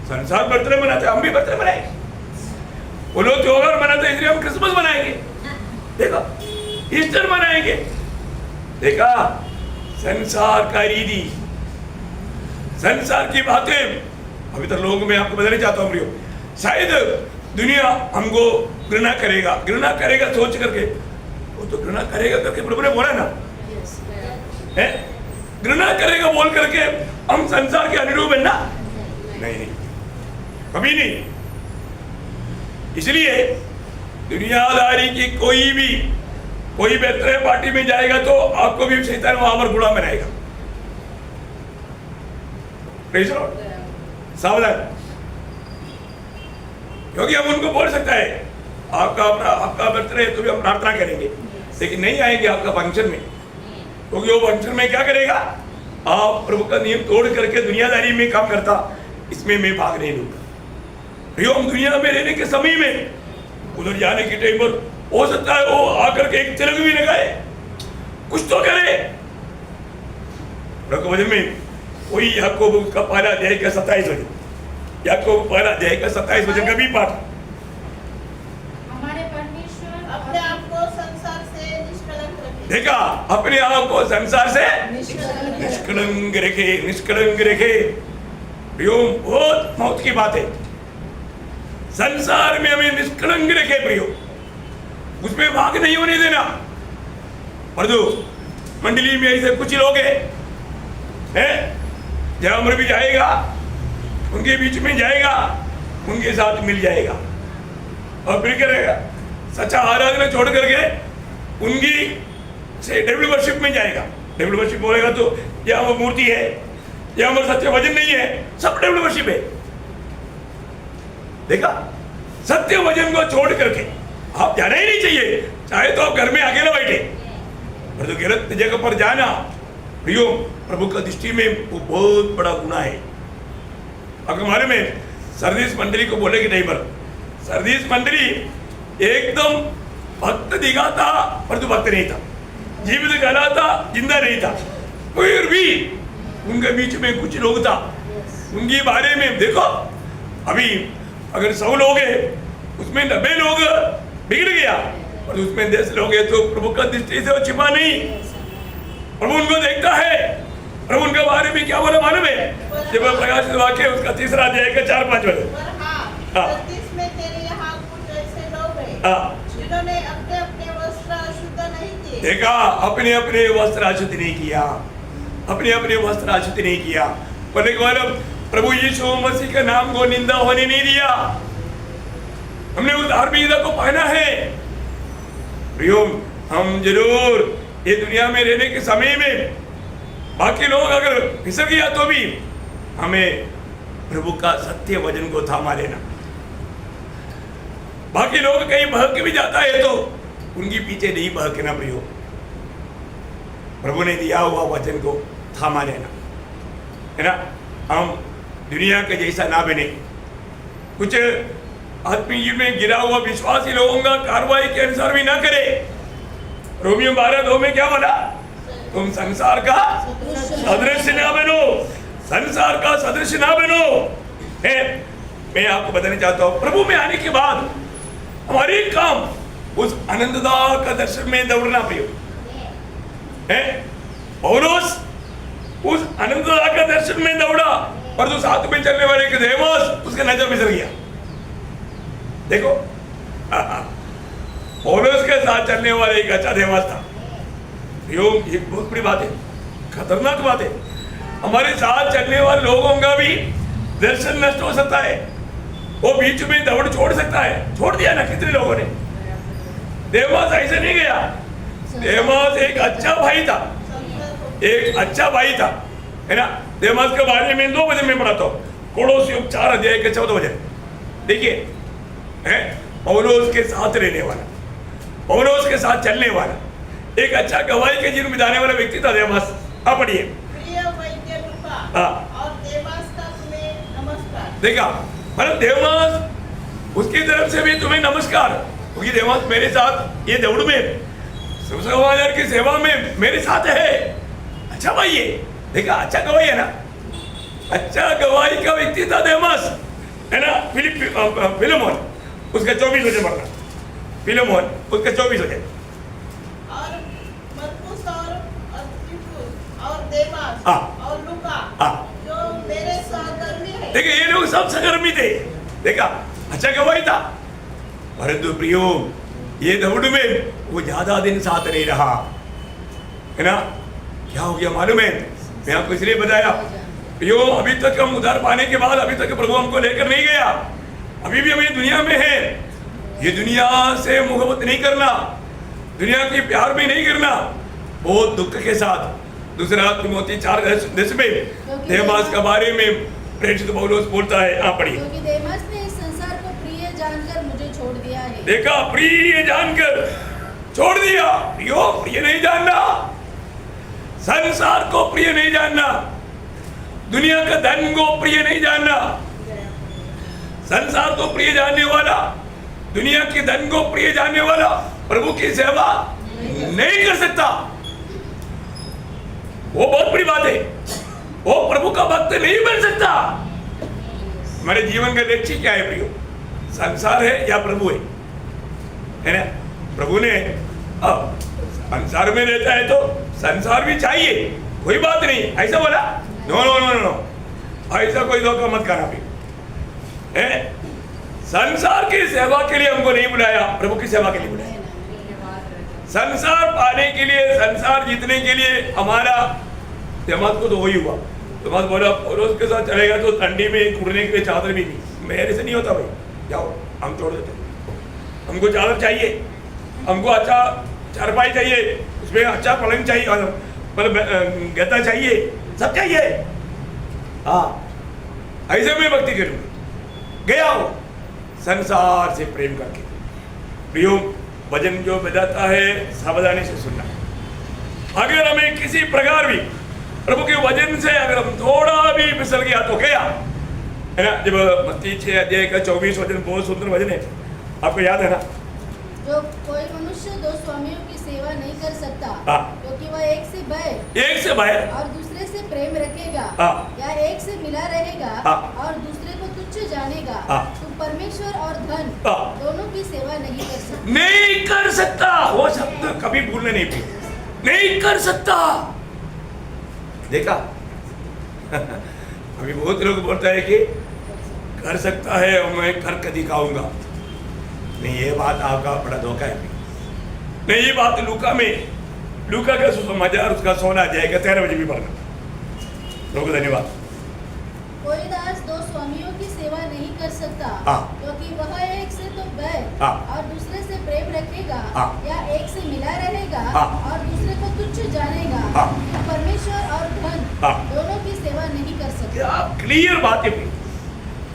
संसार बर्थडे मनाते, हम भी बर्थडे मनाएंगे, वो लोग त्योहार मनाते, इसलिए हम क्रिसमस मनाएंगे, देखो ईस्टर मनाएंगे। देखा, संसार का रीति, संसार की बातें। अभी तक लोगों में आपको बताना चाहता हूं, शायद दुनिया हमको घृणा करेगा सोच करके, वो तो घृणा करेगा करके प्रभु ने बोला ना, है घृणा करेगा बोल करके हम संसार के अनुरूप है ना? नहीं, कभी नहीं। इसलिए दुनियादारी की कोई बेहतर पार्टी में जाएगा तो आपको भी शैतान वहां पर गुलाम बनाएगा। सावधान, क्योंकि हम उनको बोल सकता है आपका बर्थडे है तो भी हम प्रार्थना करेंगे, लेकिन नहीं आएंगे आपका फंक्शन में, क्योंकि वो फंक्शन में क्या करेगा? आप प्रभु का नियम तोड़ करके दुनियादारी में काम करता, इसमें मैं भाग नहीं लूंगा। हम दुनिया में रहने के समय में उधर जाने के टाइम पर हो सकता है वो आकर के एक तिलक भी लगाए, कुछ तो करे। वचन में कोई याकूब का पहला अध्याय का 27 वचन, याकूब पहला अध्याय का 27 वचन का भी पाठ। हमारे परमेश्वर अपने आप को संसार से निष्कलंक रखे। देखा, अपने आप को संसार से निष्कलंक रखे। बहुत मौत की बात है, संसार में हमें निष्कलंक रखे प्रियो, उसमें भाग नहीं होने देना। परंतु मंडली में ऐसे कुछ लोग हैं, जहां अमर भी जाएगा उनके बीच में जाएगा, उनके साथ मिल जाएगा और फिर करेगा सच्चा आराधना छोड़ करके उनकी से डेविल वर्शिप में जाएगा। डेविल वर्शिप बोलेगा तो यह वो मूर्ति है, यह हमारा सत्य वचन नहीं है, सब डेविल वर्शिप है। देखा, सत्य वचन को छोड़ करके आप जाना ही नहीं चाहिए, चाहे तो आप घर में अकेले बैठे, पर तो गलत जगह पर जाना प्रियो प्रभु का दृष्टि में वो बहुत बड़ा गुनाह है। अगर हमारे में सरदीस मंडली को बोले कि नहीं, पर सरदीस मंडली एकदम भक्त दिखाता परंतु भक्त नहीं था, जीवित कहलाता जिंदा नहीं था, फिर भी उनके बीच में कुछ लोग था, उनके बारे में देखो। अभी अगर 100 लोग हैं उसमें 90 लोग बिगड़ गया, और उसमें 10 लोग हैं तो प्रभु का दृष्टि से वो छिपा नहीं, प्रभु उनको देखता है। प्रभु उनके बारे में क्या बोला मालूम है? जब प्रकाशित वाक्य उसका 3रा अध्याय का 4-5 वचन। सरदीस में तेरे यहाँ कुछ ऐसे लोग हैं जिन्होंने अपने अपने वस्त्र अशुद्ध नहीं किए। देखा, अपने अपने वस्त्र अशुद्ध नहीं किया, अपने अपने वस्त्र अशुद्ध नहीं किया, बोले प्रभु यीशु मसीह का नाम को निंदा होने नहीं दिया, हमने उस धार्मिकता को पहना है। प्रियो, हम जरूर ये दुनिया में रहने के समय में बाकी लोग अगर फिसल गया तो भी हमें प्रभु का सत्य वचन को थामा लेना। बाकी लोग कहीं बहक भी जाता है तो उनके पीछे नहीं बहकना प्रियो, प्रभु ने दिया हुआ वचन को थामा लेना, है ना। हम दुनिया के जैसा ना बने, कुछ आत्मीय में गिरा हुआ विश्वासी लोगों का कार्रवाई के अनुसार भी ना करे। रोमियो 12:2 में क्या बोला? तुम संसार का सदृश ना बनो, संसार का सदृश ना बनो। मैं आपको बताना चाहता हूं, प्रभु में आने के बाद हमारे काम उस आनंददा का दर्शन में दौड़ना प्रियो है। पौलुस उस आनंददा का दर्शन में दौड़ा, और जो साथ में चलने वाले के देवोस उसके नजर फिसल गया। देखो, पौलुस के साथ चलने वाले एक अच्छा देवास था। ये बहुत बड़ी बात है, खतरनाक बात है। हमारे साथ चलने वाले लोगों का भी दर्शन नष्ट हो सकता है, वो बीच में दौड़ छोड़ सकता है। छोड़ दिया ना कितने लोगों ने। देवास ऐसे नहीं गया, देवास एक अच्छा भाई था, एक अच्छा भाई था, है ना। देवास के बारे में 2 वचन में पढ़ाता हूँ, कोलोसियों 4:14 वचन। देखिए, है पौलुस के साथ रहने वाला, पौलुस के साथ चलने वाला, एक अच्छा गवाही के जीवन बिताने वाला व्यक्ति था देवास। आप पढ़िए। प्रिय वैद्य लूका और देवास का तुम्हें नमस्कार। देखा, मतलब देवास उसकी तरफ से भी तुम्हें नमस्कार, क्योंकि देवास मेरे साथ ये दौड़ में सुसमाचार की सेवा में मेरे साथ है। अच्छा भाई है, देखा अच्छा गवाही है ना, अच्छा गवाही का व्यक्ति था देवास, है ना। फिलेमोन उसका 24 वचन पढ़ना, फिलेमोन उसका 24 वचन। और मरकुस और अर्किपुस और देवास और लूका जो मेरे सहकर्मी हैं। देखिए, ये लोग सब सहकर्मी थे। देखा, अच्छा गवाही था। परंतु प्रियो ये दौड़ में वो ज्यादा दिन साथ नहीं रहा, है ना। क्या हो गया मालूम है? मैं आपको इसलिए बताया प्रियो, अभी तक हम उधार पाने के बाद अभी तक प्रभु हमको लेकर नहीं गया, अभी भी हम ये दुनिया में है। ये दुनिया से मोहब्बत नहीं करना, दुनिया की प्यार भी नहीं करना, बहुत दुख के साथ। दूसरा तिमोथी 4:10 में देमास के बारे में प्रेरित पौलुस बोलता है, आप पढ़िए। क्योंकि देमास ने इस संसार को प्रिय जानकर मुझे छोड़ दिया है। देखा, प्रिय जानकर छोड़ दिया। प्रियो, प्रिय नहीं जानना, संसार को प्रिय नहीं जानना, दुनिया का धन को प्रिय नहीं जानना। संसार को प्रिय जानने वाला, दुनिया के धन को प्रिय जानने वाला प्रभु की सेवा नहीं कर सकता। वो बहुत बड़ी बात है, वो प्रभु का भक्त नहीं बन सकता। हमारे जीवन का लक्ष्य क्या है प्रियो? संसार है या प्रभु है ना। प्रभु ने अब संसार में रहता है तो संसार भी चाहिए, कोई बात नहीं, ऐसा बोला? नो नो नो नो, ऐसा कोई धोखा मत करना भी है। संसार की सेवा के लिए हमको नहीं बुलाया, प्रभु की सेवा के लिए बुलाया। संसार पाने के लिए, संसार जीतने के लिए हमारा जमात को तो वही हुआ। तो मत बोला पौलुस के साथ चलेगा तो ठंडी में उड़ने के लिए चादर भी नहीं। मेरे से नहीं होता भाई, जाओ हम छोड़ देते। हमको चादर चाहिए, हमको अच्छा चारपाई चाहिए, उसमें अच्छा पलंग चाहिए, मतलब गद्दा चाहिए, सब चाहिए। हाँ, ऐसे में भक्ति करूँगा। गया हो संसार से प्रेम करके। प्रियो, वचन जो बजाता है सावधानी से सुनना। अगर हमें किसी प्रकार भी प्रभु के वचन से अगर हम थोड़ा भी फिसल गया तो गया, है ना। जब मत्ती 6:24 वचन बहुत सुंदर वचन है, आपको याद है ना। जो कोई मनुष्य दो स्वामियों की सेवा नहीं कर सकता, क्योंकि वह एक से बाहर और दूसरे से प्रेम रखेगा, या एक से मिला रहेगा और दूसरे को तुच्छ जानेगा, तो परमेश्वर और धन दोनों की सेवा नहीं कर सकता। नहीं कर सकता, वो शब्द कभी भूलने नहीं कर सकता। देखा अभी बहुत लोग बोलता है कि कर सकता है और मैं करके दिखाऊंगा। नहीं, ये बात आपका बड़ा धोखा है। नहीं, ये बात लूका का सुसमाचार उसका 16 अध्याय का 13 बजे भी पढ़ना। लोगों धन्यवाद। कोई दास दो स्वामियों की सेवा नहीं कर सकता, क्योंकि वह एक से तो बैर और दूसरे से प्रेम रखेगा, या एक से मिला रहेगा और दूसरे को तुच्छ जानेगा, तो परमेश्वर और धन दोनों की सेवा नहीं कर सकता। क्या क्लियर बात है,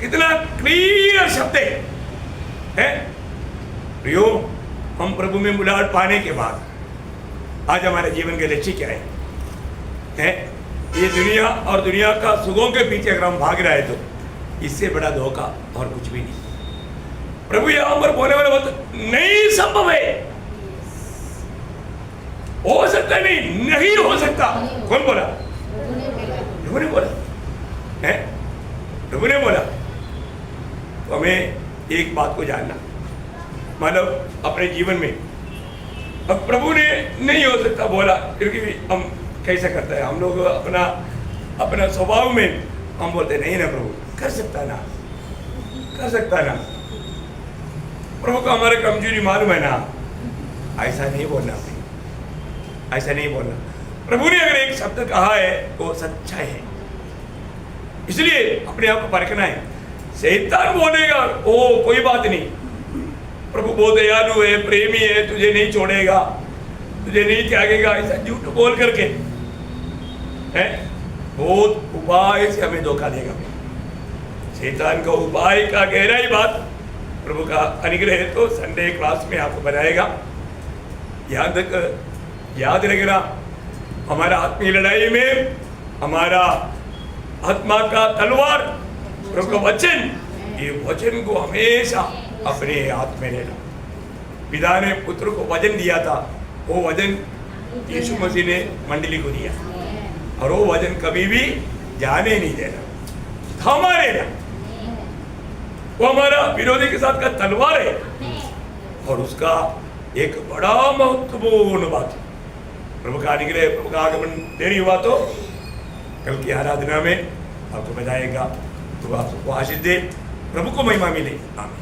कितना क्लियर शब्द है। प्रियो, हम प्रभु में मुलाकात पाने के बाद आज हमारे जीवन के लक्ष्य क्या है? ये दुनिया और दुनिया का सुखों के पीछे अगर हम भाग रहे हैं तो इससे बड़ा धोखा और कुछ भी नहीं। प्रभु यहां पर बोले वाले बात नहीं संभव है, हो सकता नहीं हो सकता। कौन बोला? प्रभु ने बोला है, प्रभु ने बोला। तो हमें एक बात को जानना, मतलब अपने जीवन में अब प्रभु ने नहीं हो सकता बोला, क्योंकि हम कैसे करते हैं हम लोग अपना स्वभाव में हम बोलते नहीं ना प्रभु कर सकता ना। प्रभु को हमारे कमजोरी मालूम है ना। ऐसा नहीं बोलना, ऐसा नहीं बोलना। प्रभु ने अगर एक शब्द कहा है वो सच्चा है, इसलिए अपने आप को परखना है। शैतान बोलेगा ओ कोई बात नहीं, प्रभु बहुत दयालु है, प्रेमी है, तुझे नहीं छोड़ेगा, तुझे नहीं त्यागेगा, ऐसा झूठ बोल करके है बहुत उपाय से हमें धोखा देगा। शैतान का उपाय का गहराई बात प्रभु का अनुग्रह है तो संडे क्लास में आपको बताएगा। याद रखना, हमारा आत्मीय लड़ाई में हमारा आत्मा का तलवार प्रभु का वचन, ये वचन को हमेशा अपने हाथ में लेना। पिता ने पुत्र को वचन दिया था, वो वचन यीशु मसीह ने मंडली को दिया, और वो वचन कभी भी जाने नहीं देना, थामा रहना। वो हमारा विरोधी के साथ का तलवार है, और उसका एक बड़ा महत्वपूर्ण बात प्रभु का अनुग्रह, प्रभु का आगमन देरी हुआ तो कल की आराधना में आपको बताएगा। तो आप सबको आशीष दे, प्रभु को महिमा मिले। आमीन।